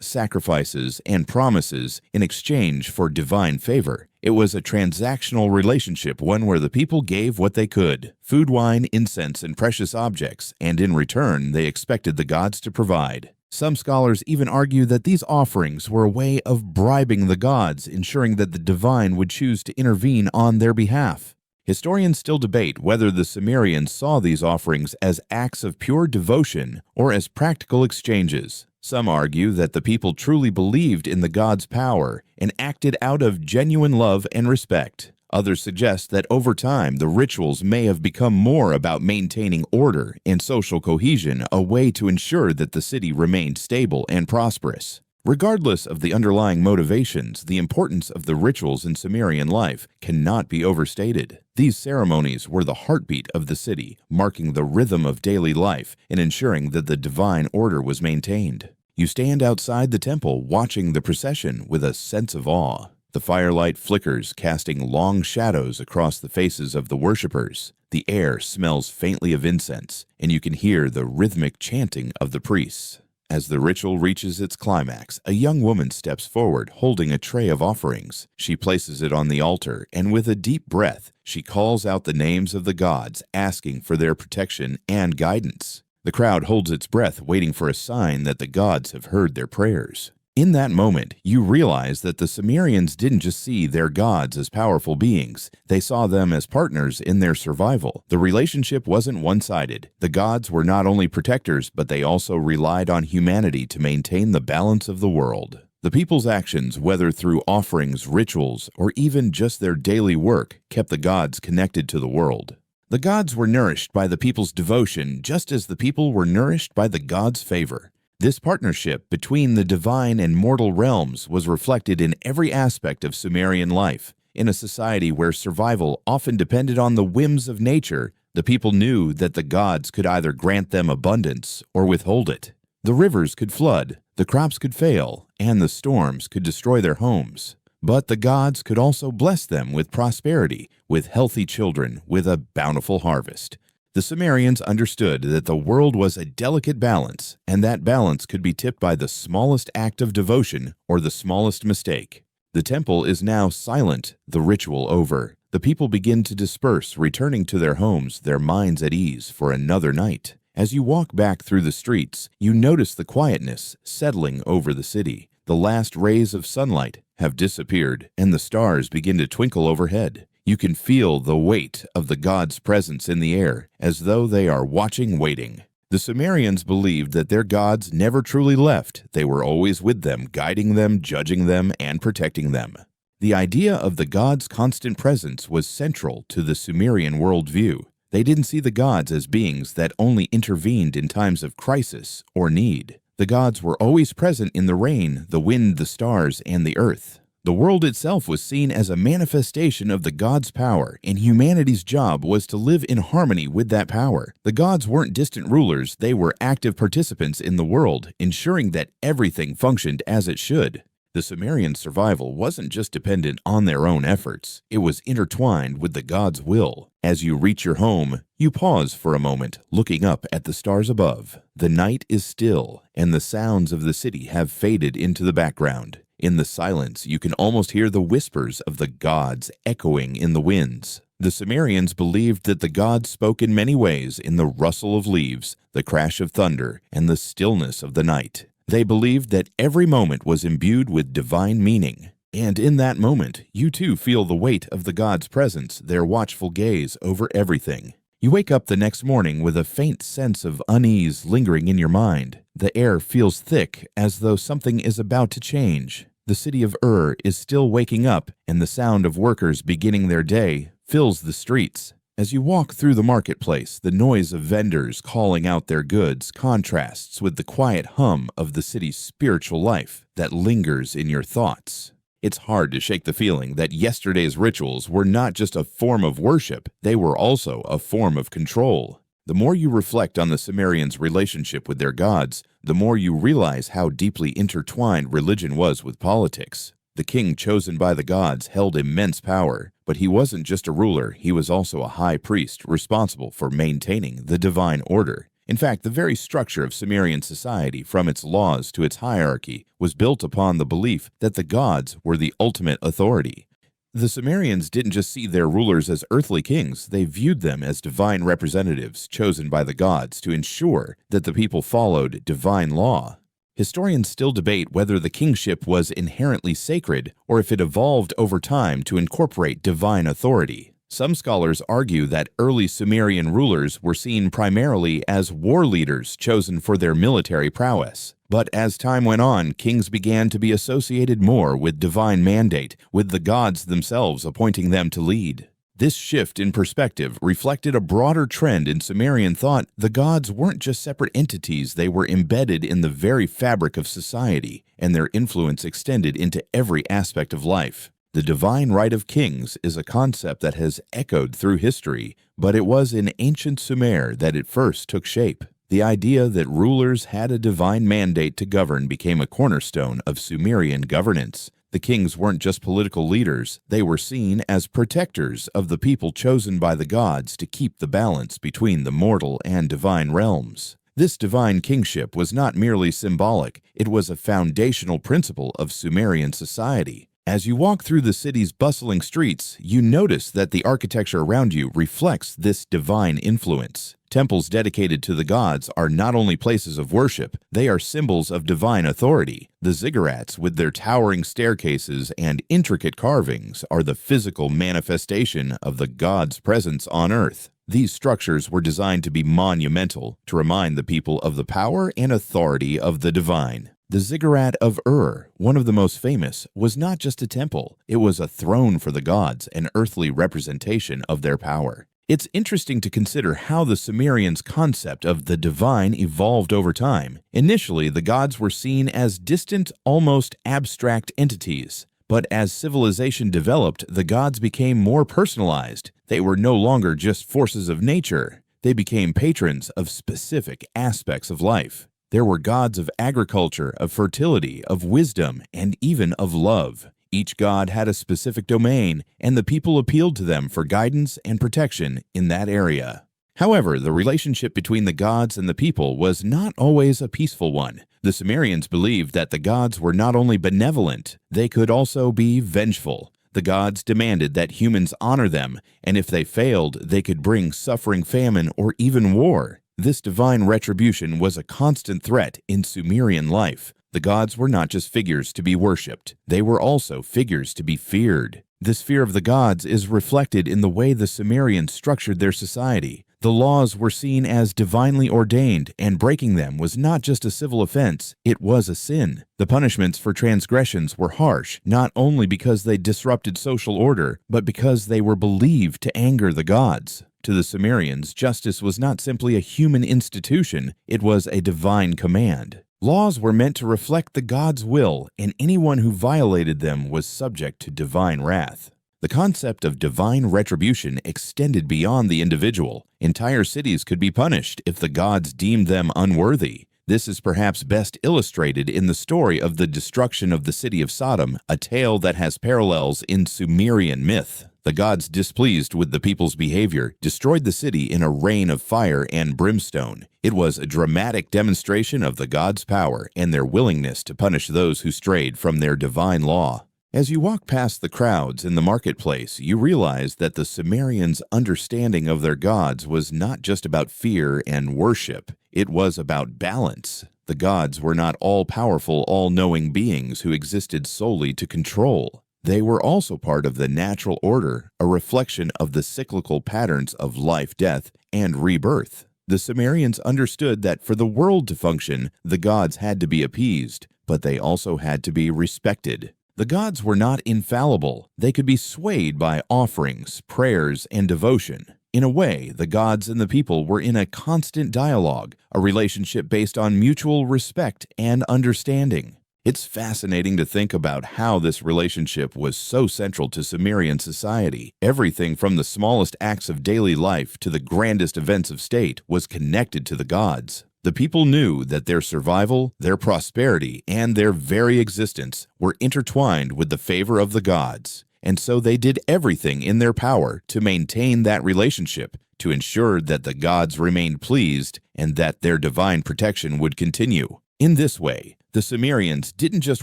[SPEAKER 1] sacrifices, and promises in exchange for divine favor. It was a transactional relationship, one where the people gave what they could, food, wine, incense, and precious objects, and in return they expected the gods to provide. Some scholars even argue that these offerings were a way of bribing the gods, ensuring that the divine would choose to intervene on their behalf. Historians still debate whether the Sumerians saw these offerings as acts of pure devotion or as practical exchanges. Some argue that the people truly believed in the gods' power and acted out of genuine love and respect. Others suggest that over time, the rituals may have become more about maintaining order and social cohesion, a way to ensure that the city remained stable and prosperous. Regardless of the underlying motivations, the importance of the rituals in Sumerian life cannot be overstated. These ceremonies were the heartbeat of the city, marking the rhythm of daily life and ensuring that the divine order was maintained. You stand outside the temple watching the procession with a sense of awe. The firelight flickers, casting long shadows across the faces of the worshippers. The air smells faintly of incense, and you can hear the rhythmic chanting of the priests. As the ritual reaches its climax, a young woman steps forward holding a tray of offerings. She places it on the altar, and with a deep breath, she calls out the names of the gods, asking for their protection and guidance. The crowd holds its breath, waiting for a sign that the gods have heard their prayers. In that moment, you realize that the Sumerians didn't just see their gods as powerful beings, they saw them as partners in their survival. The relationship wasn't one-sided. The gods were not only protectors, but they also relied on humanity to maintain the balance of the world. The people's actions, whether through offerings, rituals, or even just their daily work, kept the gods connected to the world. The gods were nourished by the people's devotion, just as the people were nourished by the gods' favor. This partnership between the divine and mortal realms was reflected in every aspect of Sumerian life. In a society where survival often depended on the whims of nature, the people knew that the gods could either grant them abundance or withhold it. The rivers could flood, the crops could fail, and the storms could destroy their homes. But the gods could also bless them with prosperity, with healthy children, with a bountiful harvest. The Sumerians understood that the world was a delicate balance, and that balance could be tipped by the smallest act of devotion or the smallest mistake. The temple is now silent, the ritual over. The people begin to disperse, returning to their homes, their minds at ease for another night. As you walk back through the streets, you notice the quietness settling over the city. The last rays of sunlight have disappeared, and the stars begin to twinkle overhead. You can feel the weight of the gods' presence in the air, as though they are watching, waiting. The Sumerians believed that their gods never truly left. They were always with them, guiding them, judging them, and protecting them. The idea of the gods' constant presence was central to the Sumerian worldview. They didn't see the gods as beings that only intervened in times of crisis or need. The gods were always present in the rain, the wind, the stars, and the earth. The world itself was seen as a manifestation of the gods' power, and humanity's job was to live in harmony with that power. The gods weren't distant rulers, they were active participants in the world, ensuring that everything functioned as it should. The Sumerian survival wasn't just dependent on their own efforts, it was intertwined with the gods' will. As you reach your home, you pause for a moment, looking up at the stars above. The night is still, and the sounds of the city have faded into the background. In the silence, you can almost hear the whispers of the gods echoing in the winds. The Sumerians believed that the gods spoke in many ways, in the rustle of leaves, the crash of thunder, and the stillness of the night. They believed that every moment was imbued with divine meaning. And in that moment, you too feel the weight of the gods' presence, their watchful gaze over everything. You wake up the next morning with a faint sense of unease lingering in your mind. The air feels thick, as though something is about to change. The city of is still waking up, and the sound of workers beginning their day fills the streets. As you walk through the marketplace, the noise of vendors calling out their goods contrasts with the quiet hum of the city's spiritual life that lingers in your thoughts. It's hard to shake the feeling that yesterday's rituals were not just a form of worship, they were also a form of control. The more you reflect on the Sumerians' relationship with their gods, the more you realize how deeply intertwined religion was with politics. The king chosen by the gods held immense power, but he wasn't just a ruler, he was also a high priest responsible for maintaining the divine order. In fact, the very structure of Sumerian society, from its laws to its hierarchy, was built upon the belief that the gods were the ultimate authority. The Sumerians didn't just see their rulers as earthly kings, they viewed them as divine representatives chosen by the gods to ensure that the people followed divine law. Historians still debate whether the kingship was inherently sacred or if it evolved over time to incorporate divine authority. Some scholars argue that early Sumerian rulers were seen primarily as war leaders chosen for their military prowess. But as time went on, kings began to be associated more with divine mandate, with the gods themselves appointing them to lead. This shift in perspective reflected a broader trend in Sumerian thought. The gods weren't just separate entities, they were embedded in the very fabric of society, and their influence extended into every aspect of life. The divine right of kings is a concept that has echoed through history, but it was in ancient Sumer that it first took shape. The idea that rulers had a divine mandate to govern became a cornerstone of Sumerian governance. The kings weren't just political leaders, they were seen as protectors of the people chosen by the gods to keep the balance between the mortal and divine realms. This divine kingship was not merely symbolic, it was a foundational principle of Sumerian society. As you walk through the city's bustling streets, you notice that the architecture around you reflects this divine influence. Temples dedicated to the gods are not only places of worship, they are symbols of divine authority. The ziggurats, with their towering staircases and intricate carvings, are the physical manifestation of the gods' presence on earth. These structures were designed to be monumental, to remind the people of the power and authority of the divine. The ziggurat of one of the most famous, was not just a temple, it was a throne for the gods, an earthly representation of their power. It's interesting to consider how the Sumerians' concept of the divine evolved over time. Initially, the gods were seen as distant, almost abstract entities. But as civilization developed, the gods became more personalized. They were no longer just forces of nature. They became patrons of specific aspects of life. There were gods of agriculture, of fertility, of wisdom, and even of love. Each god had a specific domain, and the people appealed to them for guidance and protection in that area. However, the relationship between the gods and the people was not always a peaceful one. The Sumerians believed that the gods were not only benevolent, they could also be vengeful. The gods demanded that humans honor them, and if they failed, they could bring suffering, famine, or even war. This divine retribution was a constant threat in Sumerian life. The gods were not just figures to be worshipped, they were also figures to be feared. This fear of the gods is reflected in the way the Sumerians structured their society. The laws were seen as divinely ordained, and breaking them was not just a civil offense, it was a sin. The punishments for transgressions were harsh, not only because they disrupted social order, but because they were believed to anger the gods. To the Sumerians, justice was not simply a human institution, it was a divine command. Laws were meant to reflect the gods' will, and anyone who violated them was subject to divine wrath. The concept of divine retribution extended beyond the individual. Entire cities could be punished if the gods deemed them unworthy. This is perhaps best illustrated in the story of the destruction of the city of Sodom, a tale that has parallels in Sumerian myth. The gods, displeased with the people's behavior, destroyed the city in a rain of fire and brimstone. It was a dramatic demonstration of the gods' power and their willingness to punish those who strayed from their divine law. As you walk past the crowds in the marketplace, you realize that the Sumerians' understanding of their gods was not just about fear and worship, it was about balance. The gods were not all-powerful, all-knowing beings who existed solely to control. They were also part of the natural order, a reflection of the cyclical patterns of life, death, and rebirth. The Sumerians understood that for the world to function, the gods had to be appeased, but they also had to be respected. The gods were not infallible. They could be swayed by offerings, prayers, and devotion. In a way, the gods and the people were in a constant dialogue, a relationship based on mutual respect and understanding. It's fascinating to think about how this relationship was so central to Sumerian society. Everything from the smallest acts of daily life to the grandest events of state was connected to the gods. The people knew that their survival, their prosperity, and their very existence were intertwined with the favor of the gods, and so they did everything in their power to maintain that relationship, to ensure that the gods remained pleased and that their divine protection would continue. In this way, the Sumerians didn't just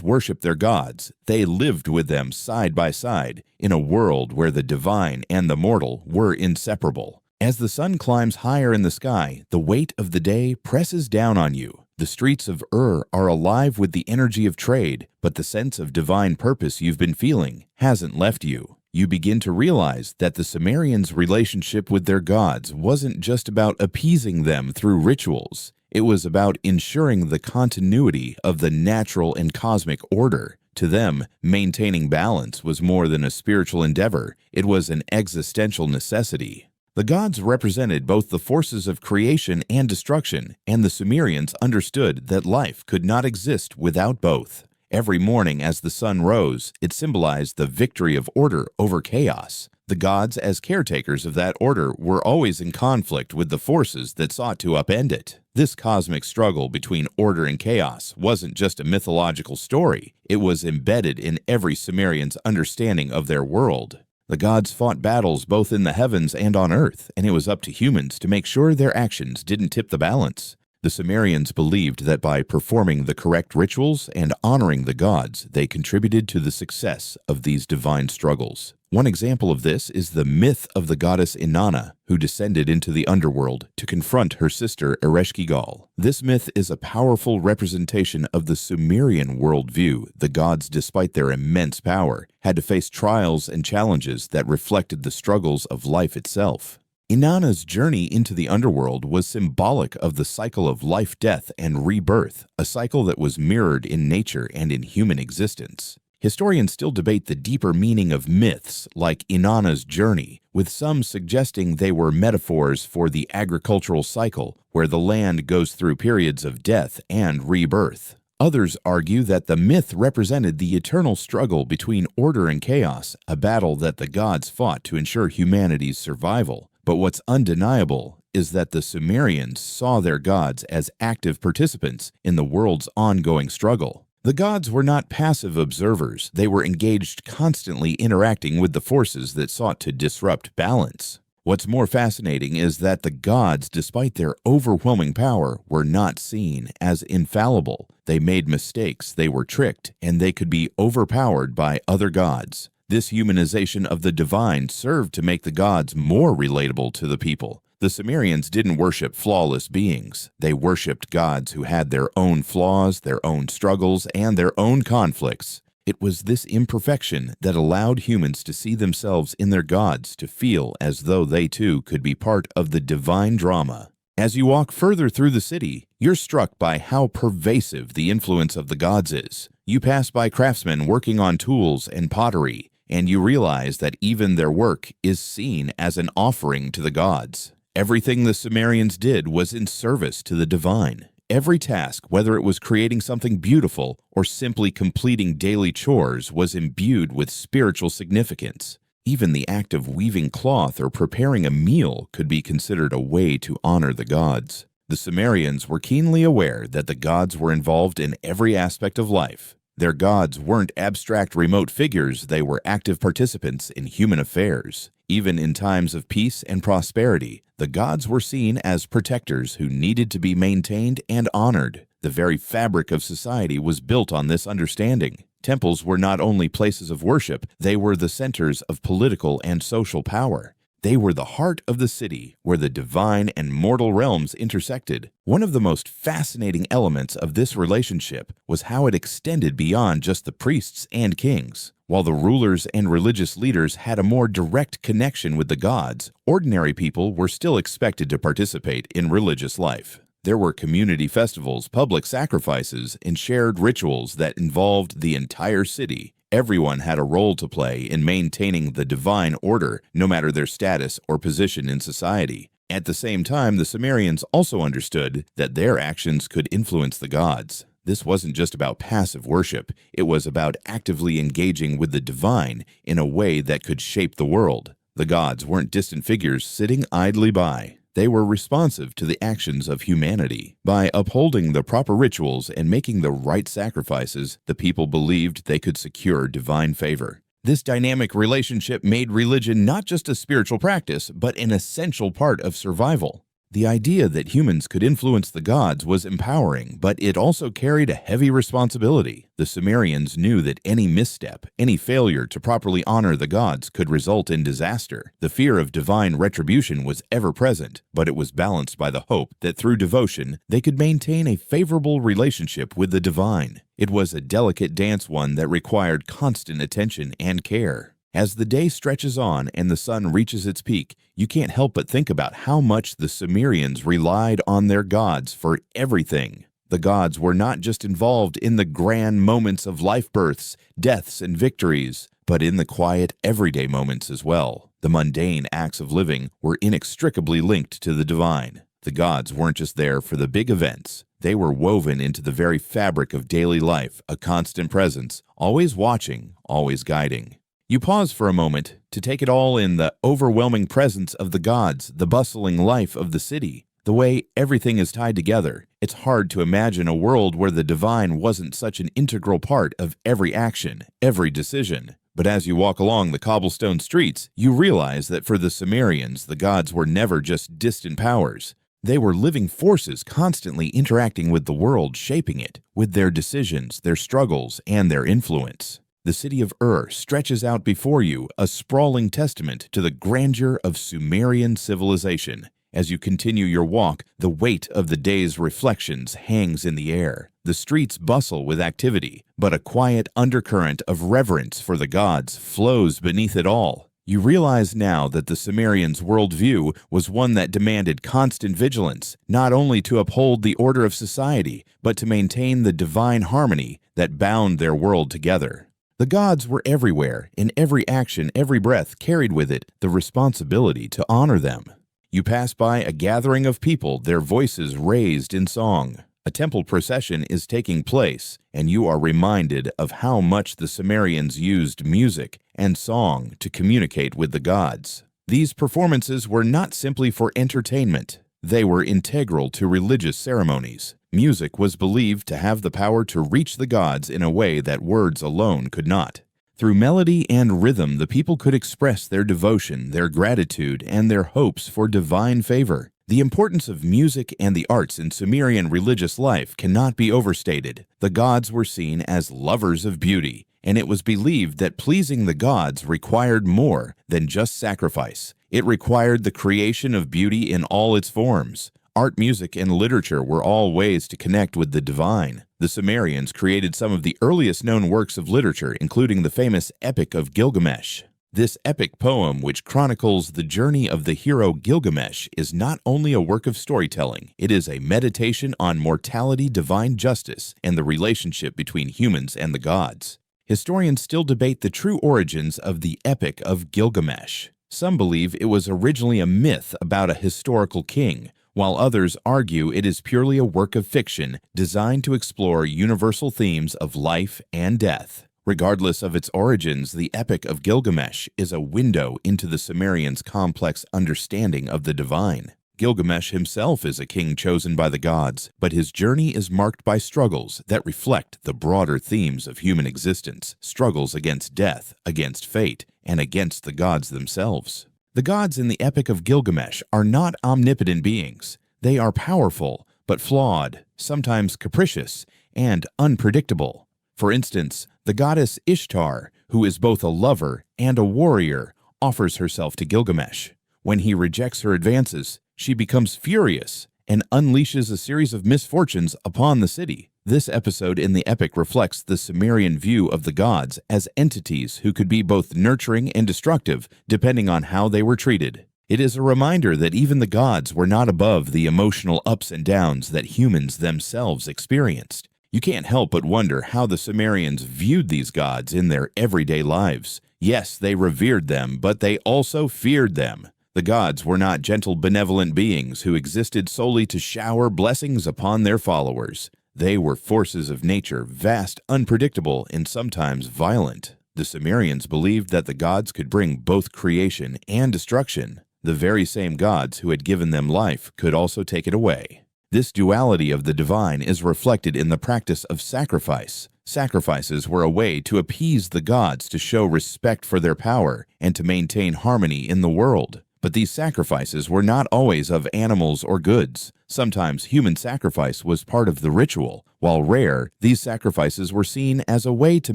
[SPEAKER 1] worship their gods, they lived with them side by side in a world where the divine and the mortal were inseparable. As the sun climbs higher in the sky, the weight of the day presses down on you. The streets of Ur are alive with the energy of trade, but the sense of divine purpose you've been feeling hasn't left you. You begin to realize that the Sumerians' relationship with their gods wasn't just about appeasing them through rituals. It was about ensuring the continuity of the natural and cosmic order. To them, maintaining balance was more than a spiritual endeavor, it was an existential necessity. The gods represented both the forces of creation and destruction, and the Sumerians understood that life could not exist without both. Every morning as the sun rose, it symbolized the victory of order over chaos. The gods, as caretakers of that order, were always in conflict with the forces that sought to upend it. This cosmic struggle between order and chaos wasn't just a mythological story, it was embedded in every Sumerian's understanding of their world. The gods fought battles both in the heavens and on earth, and it was up to humans to make sure their actions didn't tip the balance. The Sumerians believed that by performing the correct rituals and honoring the gods, they contributed to the success of these divine struggles. One example of this is the myth of the goddess Inanna, who descended into the underworld to confront her sister Ereshkigal. This myth is a powerful representation of the Sumerian worldview. The gods, despite their immense power, had to face trials and challenges that reflected the struggles of life itself. Inanna's journey into the underworld was symbolic of the cycle of life, death, and rebirth, a cycle that was mirrored in nature and in human existence. Historians still debate the deeper meaning of myths like Inanna's journey, with some suggesting they were metaphors for the agricultural cycle, where the land goes through periods of death and rebirth. Others argue that the myth represented the eternal struggle between order and chaos, a battle that the gods fought to ensure humanity's survival. But what's undeniable is that the Sumerians saw their gods as active participants in the world's ongoing struggle. The gods were not passive observers. They were engaged, constantly interacting with the forces that sought to disrupt balance. What's more fascinating is that the gods, despite their overwhelming power, were not seen as infallible. They made mistakes, they were tricked, and they could be overpowered by other gods. This humanization of the divine served to make the gods more relatable to the people. The Sumerians didn't worship flawless beings. They worshipped gods who had their own flaws, their own struggles, and their own conflicts. It was this imperfection that allowed humans to see themselves in their gods, to feel as though they too could be part of the divine drama. As you walk further through the city, you're struck by how pervasive the influence of the gods is. You pass by craftsmen working on tools and pottery, and you realize that even their work is seen as an offering to the gods. Everything the Sumerians did was in service to the divine. Every task, whether it was creating something beautiful or simply completing daily chores, was imbued with spiritual significance. Even the act of weaving cloth or preparing a meal could be considered a way to honor the gods. The Sumerians were keenly aware that the gods were involved in every aspect of life. Their gods weren't abstract remote figures, they were active participants in human affairs. Even in times of peace and prosperity, the gods were seen as protectors who needed to be maintained and honored. The very fabric of society was built on this understanding. Temples were not only places of worship, they were the centers of political and social power. They were the heart of the city, where the divine and mortal realms intersected. One of the most fascinating elements of this relationship was how it extended beyond just the priests and kings. While the rulers and religious leaders had a more direct connection with the gods, ordinary people were still expected to participate in religious life. There were community festivals, public sacrifices, and shared rituals that involved the entire city. Everyone had a role to play in maintaining the divine order, no matter their status or position in society. At the same time, the Sumerians also understood that their actions could influence the gods. This wasn't just about passive worship, it was about actively engaging with the divine in a way that could shape the world. The gods weren't distant figures sitting idly by. They were responsive to the actions of humanity. By upholding the proper rituals and making the right sacrifices, the people believed they could secure divine favor. This dynamic relationship made religion not just a spiritual practice, but an essential part of survival. The idea that humans could influence the gods was empowering, but it also carried a heavy responsibility. The Sumerians knew that any misstep, any failure to properly honor the gods could result in disaster. The fear of divine retribution was ever present, but it was balanced by the hope that through devotion, they could maintain a favorable relationship with the divine. It was a delicate dance, one that required constant attention and care. As the day stretches on and the sun reaches its peak, you can't help but think about how much the Sumerians relied on their gods for everything. The gods were not just involved in the grand moments of life births, deaths, and victories, but in the quiet, everyday moments as well. The mundane acts of living were inextricably linked to the divine. The gods weren't just there for the big events. They were woven into the very fabric of daily life, a constant presence, always watching, always guiding. You pause for a moment to take it all in, the overwhelming presence of the gods, the bustling life of the city, the way everything is tied together. It's hard to imagine a world where the divine wasn't such an integral part of every action, every decision. But as you walk along the cobblestone streets, you realize that for the Sumerians, the gods were never just distant powers. They were living forces constantly interacting with the world, shaping it, with their decisions, their struggles, and their influence. The city of stretches out before you, a sprawling testament to the grandeur of Sumerian civilization. As you continue your walk, the weight of the day's reflections hangs in the air. The streets bustle with activity, but a quiet undercurrent of reverence for the gods flows beneath it all. You realize now that the Sumerians' worldview was one that demanded constant vigilance, not only to uphold the order of society, but to maintain the divine harmony that bound their world together. The gods were everywhere, and every action, every breath carried with it the responsibility to honor them. You pass by a gathering of people, their voices raised in song. A temple procession is taking place, and you are reminded of how much the Sumerians used music and song to communicate with the gods. These performances were not simply for entertainment. They were integral to religious ceremonies. Music was believed to have the power to reach the gods in a way that words alone could not. Through melody and rhythm, the people could express their devotion, their gratitude, and their hopes for divine favor. The importance of music and the arts in Sumerian religious life cannot be overstated. The gods were seen as lovers of beauty, and it was believed that pleasing the gods required more than just sacrifice. It required the creation of beauty in all its forms. Art, music, and literature were all ways to connect with the divine. The Sumerians created some of the earliest known works of literature, including the famous Epic of Gilgamesh. This epic poem, which chronicles the journey of the hero Gilgamesh, is not only a work of storytelling, it is a meditation on mortality, divine justice, and the relationship between humans and the gods. Historians still debate the true origins of the Epic of Gilgamesh. Some believe it was originally a myth about a historical king, while others argue it is purely a work of fiction designed to explore universal themes of life and death. Regardless of its origins, the Epic of Gilgamesh is a window into the Sumerians' complex understanding of the divine. Gilgamesh himself is a king chosen by the gods, but his journey is marked by struggles that reflect the broader themes of human existence, struggles against death, against fate, and against the gods themselves. The gods in the Epic of Gilgamesh are not omnipotent beings. They are powerful, but flawed, sometimes capricious, and unpredictable. For instance, the goddess Ishtar, who is both a lover and a warrior, offers herself to Gilgamesh. When he rejects her advances, she becomes furious and unleashes a series of misfortunes upon the city. This episode in the epic reflects the Sumerian view of the gods as entities who could be both nurturing and destructive depending on how they were treated. It is a reminder that even the gods were not above the emotional ups and downs that humans themselves experienced. You can't help but wonder how the Sumerians viewed these gods in their everyday lives. Yes, they revered them, but they also feared them. The gods were not gentle, benevolent beings who existed solely to shower blessings upon their followers. They were forces of nature, vast, unpredictable, and sometimes violent. The Sumerians believed that the gods could bring both creation and destruction. The very same gods who had given them life could also take it away. This duality of the divine is reflected in the practice of sacrifice. Sacrifices were a way to appease the gods, to show respect for their power, and to maintain harmony in the world. But these sacrifices were not always of animals or goods. Sometimes human sacrifice was part of the ritual. While rare, these sacrifices were seen as a way to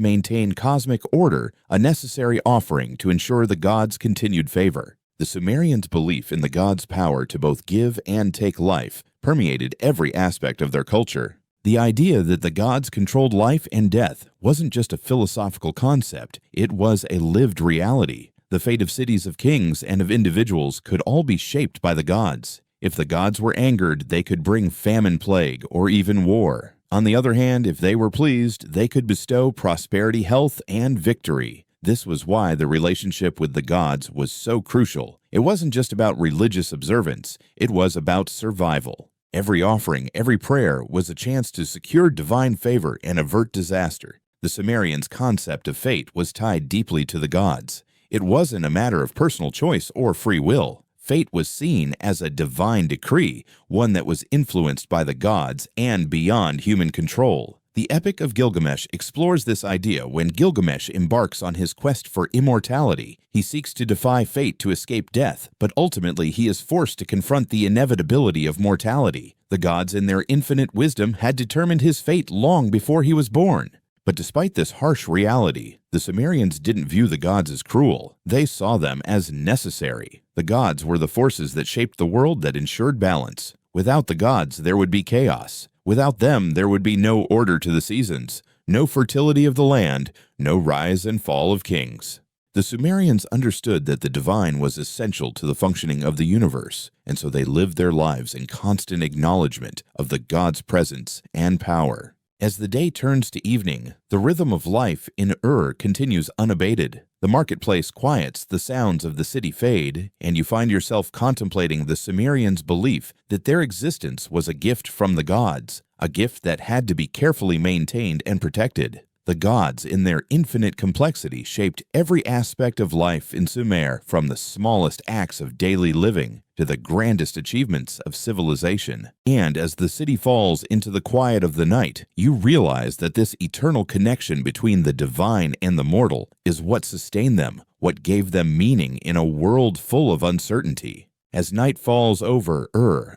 [SPEAKER 1] maintain cosmic order, a necessary offering to ensure the gods' continued favor. The Sumerians' belief in the gods' power to both give and take life permeated every aspect of their culture. The idea that the gods controlled life and death wasn't just a philosophical concept, it was a lived reality. The fate of cities, of kings, and of individuals could all be shaped by the gods. If the gods were angered, they could bring famine, plague, or even war. On the other hand, if they were pleased, they could bestow prosperity, health, and victory. This was why the relationship with the gods was so crucial. It wasn't just about religious observance, it was about survival. Every offering, every prayer was a chance to secure divine favor and avert disaster. The Sumerians' concept of fate was tied deeply to the gods. It wasn't a matter of personal choice or free will. Fate was seen as a divine decree, one that was influenced by the gods and beyond human control. The Epic of Gilgamesh explores this idea when Gilgamesh embarks on his quest for immortality. He seeks to defy fate to escape death, but ultimately he is forced to confront the inevitability of mortality. The gods in their infinite wisdom had determined his fate long before he was born. But despite this harsh reality, the Sumerians didn't view the gods as cruel. They saw them as necessary. The gods were the forces that shaped the world, that ensured balance. Without the gods, there would be chaos. Without them, there would be no order to the seasons, no fertility of the land, no rise and fall of kings. The Sumerians understood that the divine was essential to the functioning of the universe, and so they lived their lives in constant acknowledgement of the gods' presence and power. As the day turns to evening, the rhythm of life in continues unabated. The marketplace quiets, the sounds of the city fade, and you find yourself contemplating the Sumerians' belief that their existence was a gift from the gods, a gift that had to be carefully maintained and protected. The gods, in their infinite complexity, shaped every aspect of life in Sumer, from the smallest acts of daily living to the grandest achievements of civilization. And as the city falls into the quiet of the night, you realize that this eternal connection between the divine and the mortal is what sustained them, what gave them meaning in a world full of uncertainty. As night falls over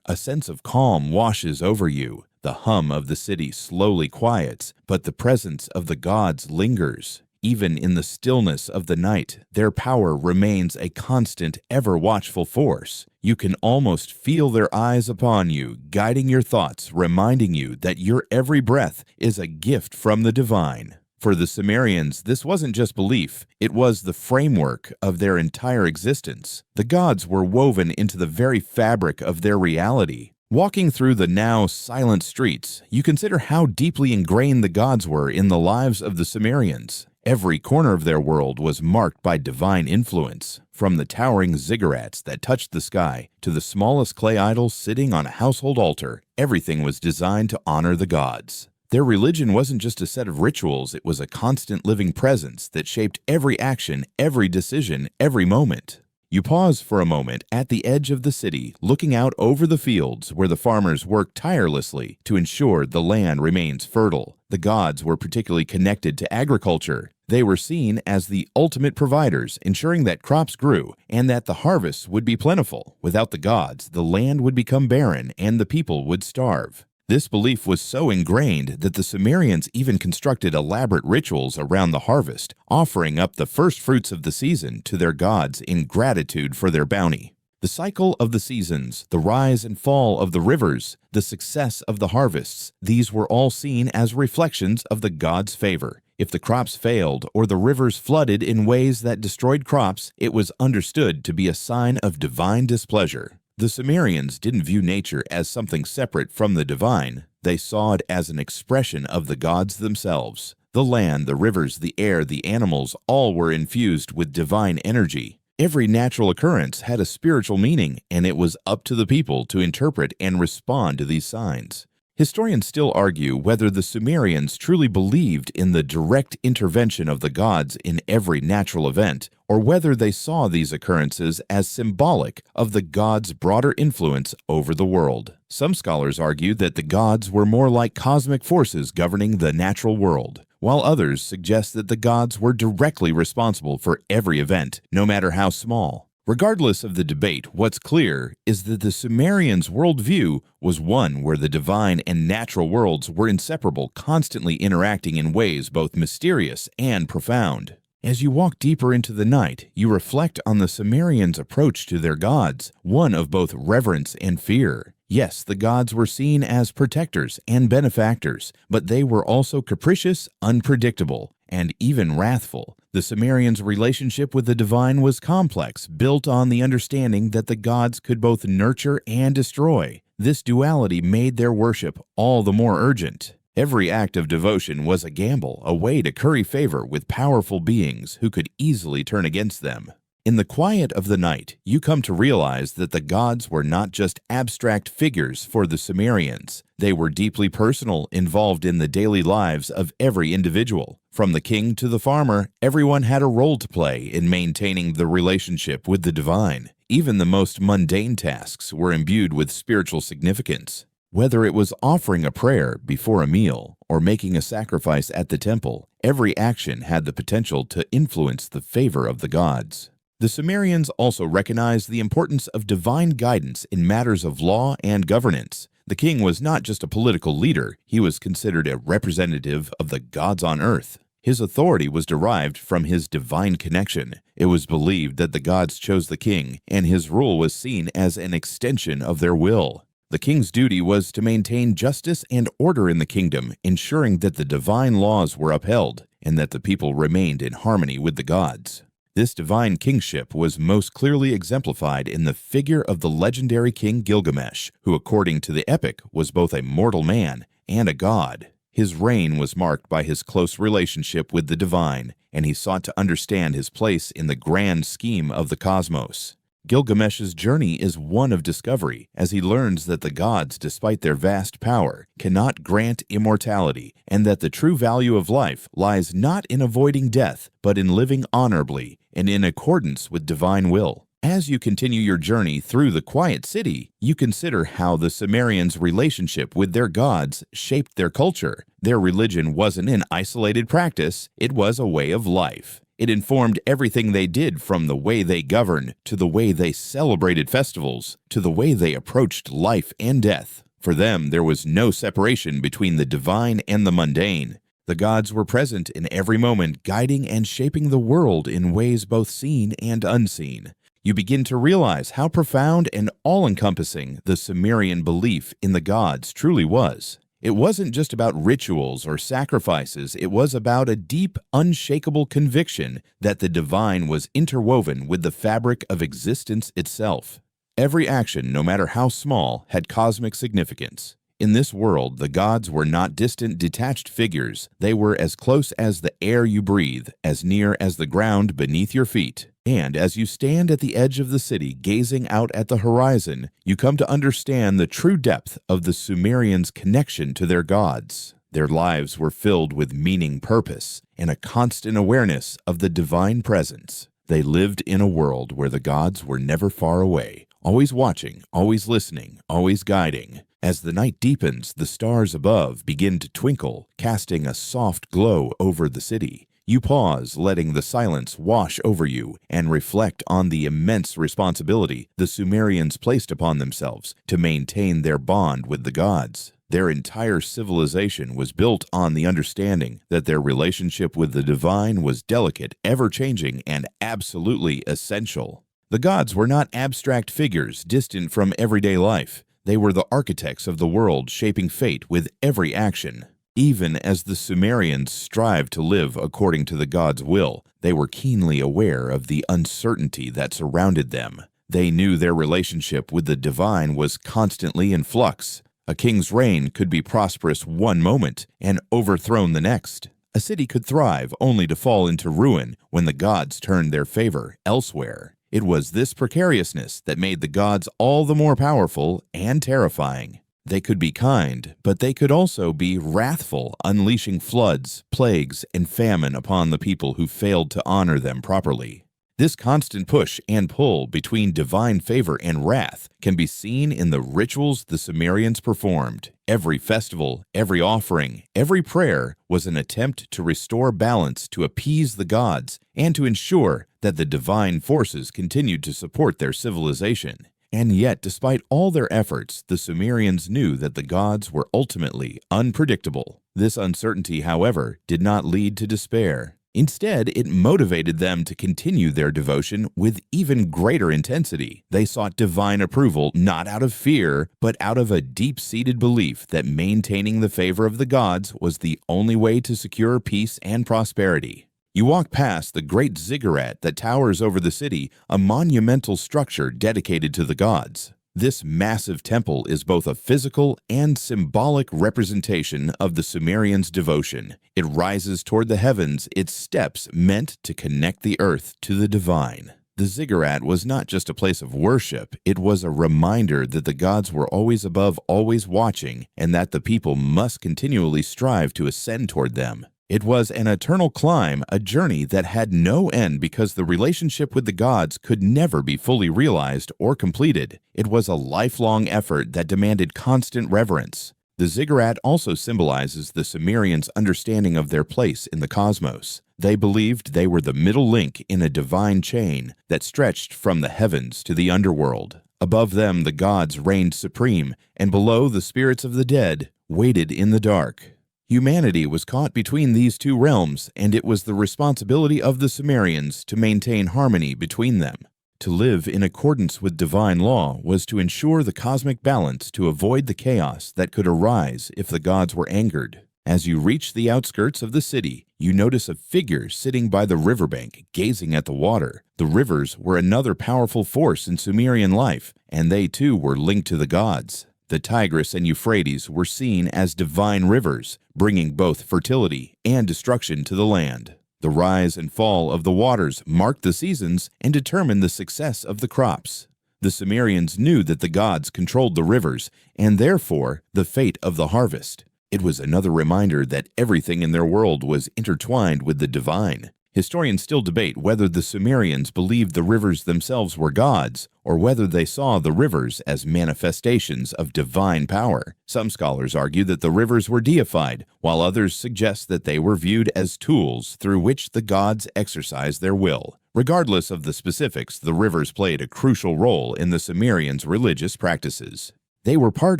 [SPEAKER 1] a sense of calm washes over you. The hum of the city slowly quiets, but the presence of the gods lingers. Even in the stillness of the night, their power remains a constant, ever-watchful force. You can almost feel their eyes upon you, guiding your thoughts, reminding you that your every breath is a gift from the divine. For the Sumerians, this wasn't just belief, it was the framework of their entire existence. The gods were woven into the very fabric of their reality. Walking through the now silent streets, you consider how deeply ingrained the gods were in the lives of the Sumerians. Every corner of their world was marked by divine influence, from the towering ziggurats that touched the sky to the smallest clay idols sitting on a household altar. Everything was designed to honor the gods. Their religion wasn't just a set of rituals, it was a constant living presence that shaped every action, every decision, every moment. You pause for a moment at the edge of the city, looking out over the fields where the farmers work tirelessly to ensure the land remains fertile. The gods were particularly connected to agriculture. They were seen as the ultimate providers, ensuring that crops grew and that the harvests would be plentiful. Without the gods, the land would become barren and the people would starve. This belief was so ingrained that the Sumerians even constructed elaborate rituals around the harvest, offering up the first fruits of the season to their gods in gratitude for their bounty. The cycle of the seasons, the rise and fall of the rivers, the success of the harvests, these were all seen as reflections of the gods' favor. If the crops failed or the rivers flooded in ways that destroyed crops, it was understood to be a sign of divine displeasure. The Sumerians didn't view nature as something separate from the divine. They saw it as an expression of the gods themselves. The land, the rivers, the air, the animals, all were infused with divine energy. Every natural occurrence had a spiritual meaning, and it was up to the people to interpret and respond to these signs. Historians still argue whether the Sumerians truly believed in the direct intervention of the gods in every natural event, or whether they saw these occurrences as symbolic of the gods' broader influence over the world. Some scholars argue that the gods were more like cosmic forces governing the natural world, while others suggest that the gods were directly responsible for every event, no matter how small. Regardless of the debate, what's clear is that the Sumerians' worldview was one where the divine and natural worlds were inseparable, constantly interacting in ways both mysterious and profound. As you walk deeper into the night, you reflect on the Sumerians' approach to their gods, one of both reverence and fear. Yes, the gods were seen as protectors and benefactors, but they were also capricious, unpredictable, and even wrathful. The Sumerians' relationship with the divine was complex, built on the understanding that the gods could both nurture and destroy. This duality made their worship all the more urgent. Every act of devotion was a gamble, a way to curry favor with powerful beings who could easily turn against them. In the quiet of the night, you come to realize that the gods were not just abstract figures for the Sumerians. They were deeply personal, involved in the daily lives of every individual. From the king to the farmer, everyone had a role to play in maintaining the relationship with the divine. Even the most mundane tasks were imbued with spiritual significance. Whether it was offering a prayer before a meal or making a sacrifice at the temple, every action had the potential to influence the favor of the gods. The Sumerians also recognized the importance of divine guidance in matters of law and governance. The king was not just a political leader, he was considered a representative of the gods on earth. His authority was derived from his divine connection. It was believed that the gods chose the king, and his rule was seen as an extension of their will. The king's duty was to maintain justice and order in the kingdom, ensuring that the divine laws were upheld and that the people remained in harmony with the gods. This divine kingship was most clearly exemplified in the figure of the legendary king Gilgamesh, who according to the epic was both a mortal man and a god. His reign was marked by his close relationship with the divine, and he sought to understand his place in the grand scheme of the cosmos. Gilgamesh's journey is one of discovery, as he learns that the gods, despite their vast power, cannot grant immortality, and that the true value of life lies not in avoiding death, but in living honorably and in accordance with divine will. As you continue your journey through the quiet city, you consider how the Sumerians' relationship with their gods shaped their culture. Their religion wasn't an isolated practice, it was a way of life. It informed everything they did, from the way they governed, to the way they celebrated festivals, to the way they approached life and death. For them, there was no separation between the divine and the mundane. The gods were present in every moment, guiding and shaping the world in ways both seen and unseen. You begin to realize how profound and all-encompassing the Sumerian belief in the gods truly was. It wasn't just about rituals or sacrifices, it was about a deep, unshakable conviction that the divine was interwoven with the fabric of existence itself. Every action, no matter how small, had cosmic significance. In this world, the gods were not distant, detached figures. They were as close as the air you breathe, as near as the ground beneath your feet. And as you stand at the edge of the city, gazing out at the horizon, you come to understand the true depth of the Sumerians' connection to their gods. Their lives were filled with meaning, purpose, and a constant awareness of the divine presence. They lived in a world where the gods were never far away, always watching, always listening, always guiding. As the night deepens, the stars above begin to twinkle, casting a soft glow over the city. You pause, letting the silence wash over you, and reflect on the immense responsibility the Sumerians placed upon themselves to maintain their bond with the gods. Their entire civilization was built on the understanding that their relationship with the divine was delicate, ever-changing, and absolutely essential. The gods were not abstract figures distant from everyday life. They were the architects of the world, shaping fate with every action. Even as the Sumerians strived to live according to the gods' will, they were keenly aware of the uncertainty that surrounded them. They knew their relationship with the divine was constantly in flux. A king's reign could be prosperous one moment and overthrown the next. A city could thrive only to fall into ruin when the gods turned their favor elsewhere. It was this precariousness that made the gods all the more powerful and terrifying. They could be kind, but they could also be wrathful, unleashing floods, plagues, and famine upon the people who failed to honor them properly. This constant push and pull between divine favor and wrath can be seen in the rituals the Sumerians performed. Every festival, every offering, every prayer was an attempt to restore balance, to appease the gods, and to ensure that the divine forces continued to support their civilization. And yet, despite all their efforts, the Sumerians knew that the gods were ultimately unpredictable. This uncertainty, however, did not lead to despair. Instead, it motivated them to continue their devotion with even greater intensity. They sought divine approval not out of fear, but out of a deep-seated belief that maintaining the favor of the gods was the only way to secure peace and prosperity. You walk past the great ziggurat that towers over the city, a monumental structure dedicated to the gods. This massive temple is both a physical and symbolic representation of the Sumerians' devotion. It rises toward the heavens, its steps meant to connect the earth to the divine. The ziggurat was not just a place of worship, it was a reminder that the gods were always above, always watching, and that the people must continually strive to ascend toward them. It was an eternal climb, a journey that had no end because the relationship with the gods could never be fully realized or completed. It was a lifelong effort that demanded constant reverence. The ziggurat also symbolizes the Sumerians' understanding of their place in the cosmos. They believed they were the middle link in a divine chain that stretched from the heavens to the underworld. Above them, the gods reigned supreme, and below, the spirits of the dead waited in the dark. Humanity was caught between these two realms, and it was the responsibility of the Sumerians to maintain harmony between them. To live in accordance with divine law was to ensure the cosmic balance, to avoid the chaos that could arise if the gods were angered. As you reach the outskirts of the city, you notice a figure sitting by the riverbank, gazing at the water. The rivers were another powerful force in Sumerian life, and they too were linked to the gods. The Tigris and Euphrates were seen as divine rivers, bringing both fertility and destruction to the land. The rise and fall of the waters marked the seasons and determined the success of the crops. The Sumerians knew that the gods controlled the rivers and therefore the fate of the harvest. It was another reminder that everything in their world was intertwined with the divine. Historians still debate whether the Sumerians believed the rivers themselves were gods or whether they saw the rivers as manifestations of divine power. Some scholars argue that the rivers were deified, while others suggest that they were viewed as tools through which the gods exercised their will. Regardless of the specifics, the rivers played a crucial role in the Sumerians' religious practices. They were part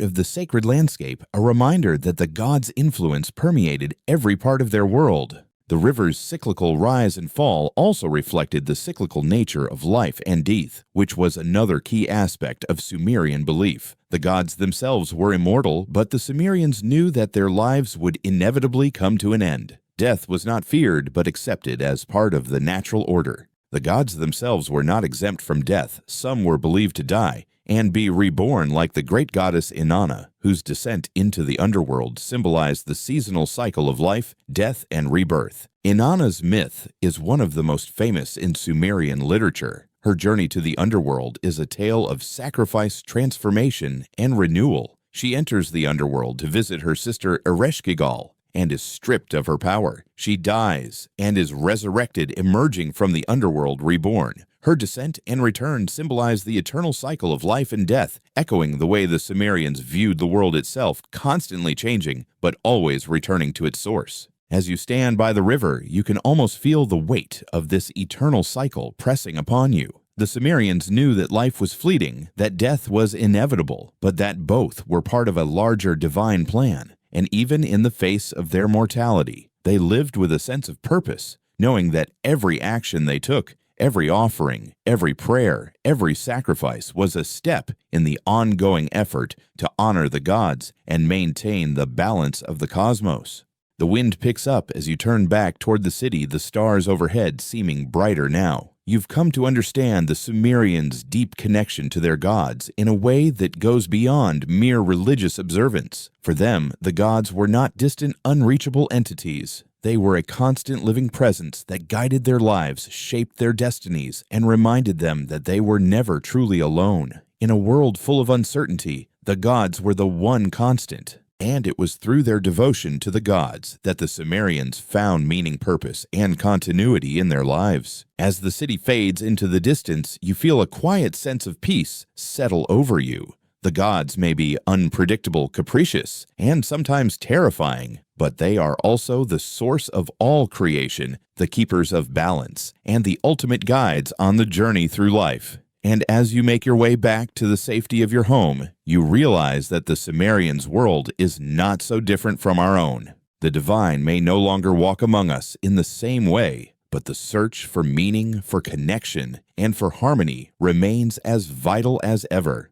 [SPEAKER 1] of the sacred landscape, a reminder that the gods' influence permeated every part of their world. The river's cyclical rise and fall also reflected the cyclical nature of life and death, which was another key aspect of Sumerian belief. The gods themselves were immortal, but the Sumerians knew that their lives would inevitably come to an end. Death was not feared, but accepted as part of the natural order. The gods themselves were not exempt from death. Some were believed to die and be reborn like the great goddess Inanna, whose descent into the underworld symbolized the seasonal cycle of life, death, and rebirth. Inanna's myth is one of the most famous in Sumerian literature. Her journey to the underworld is a tale of sacrifice, transformation, and renewal. She enters the underworld to visit her sister Ereshkigal and is stripped of her power. She dies and is resurrected, emerging from the underworld reborn. Her descent and return symbolize the eternal cycle of life and death, echoing the way the Sumerians viewed the world itself, constantly changing, but always returning to its source. As you stand by the river, you can almost feel the weight of this eternal cycle pressing upon you. The Sumerians knew that life was fleeting, that death was inevitable, but that both were part of a larger divine plan. And even in the face of their mortality, they lived with a sense of purpose, knowing that every action they took, every offering, every prayer, every sacrifice was a step in the ongoing effort to honor the gods and maintain the balance of the cosmos. The wind picks up as you turn back toward the city, the stars overhead seeming brighter now. You've come to understand the Sumerians' deep connection to their gods in a way that goes beyond mere religious observance. For them, the gods were not distant, unreachable entities. They were a constant living presence that guided their lives, shaped their destinies, and reminded them that they were never truly alone. In a world full of uncertainty, the gods were the one constant. And it was through their devotion to the gods that the Sumerians found meaning, purpose, and continuity in their lives. As the city fades into the distance, you feel a quiet sense of peace settle over you. The gods may be unpredictable, capricious, and sometimes terrifying, but they are also the source of all creation, the keepers of balance, and the ultimate guides on the journey through life. And as you make your way back to the safety of your home, you realize that the Sumerians' world is not so different from our own. The divine may no longer walk among us in the same way, but the search for meaning, for connection, and for harmony remains as vital as ever.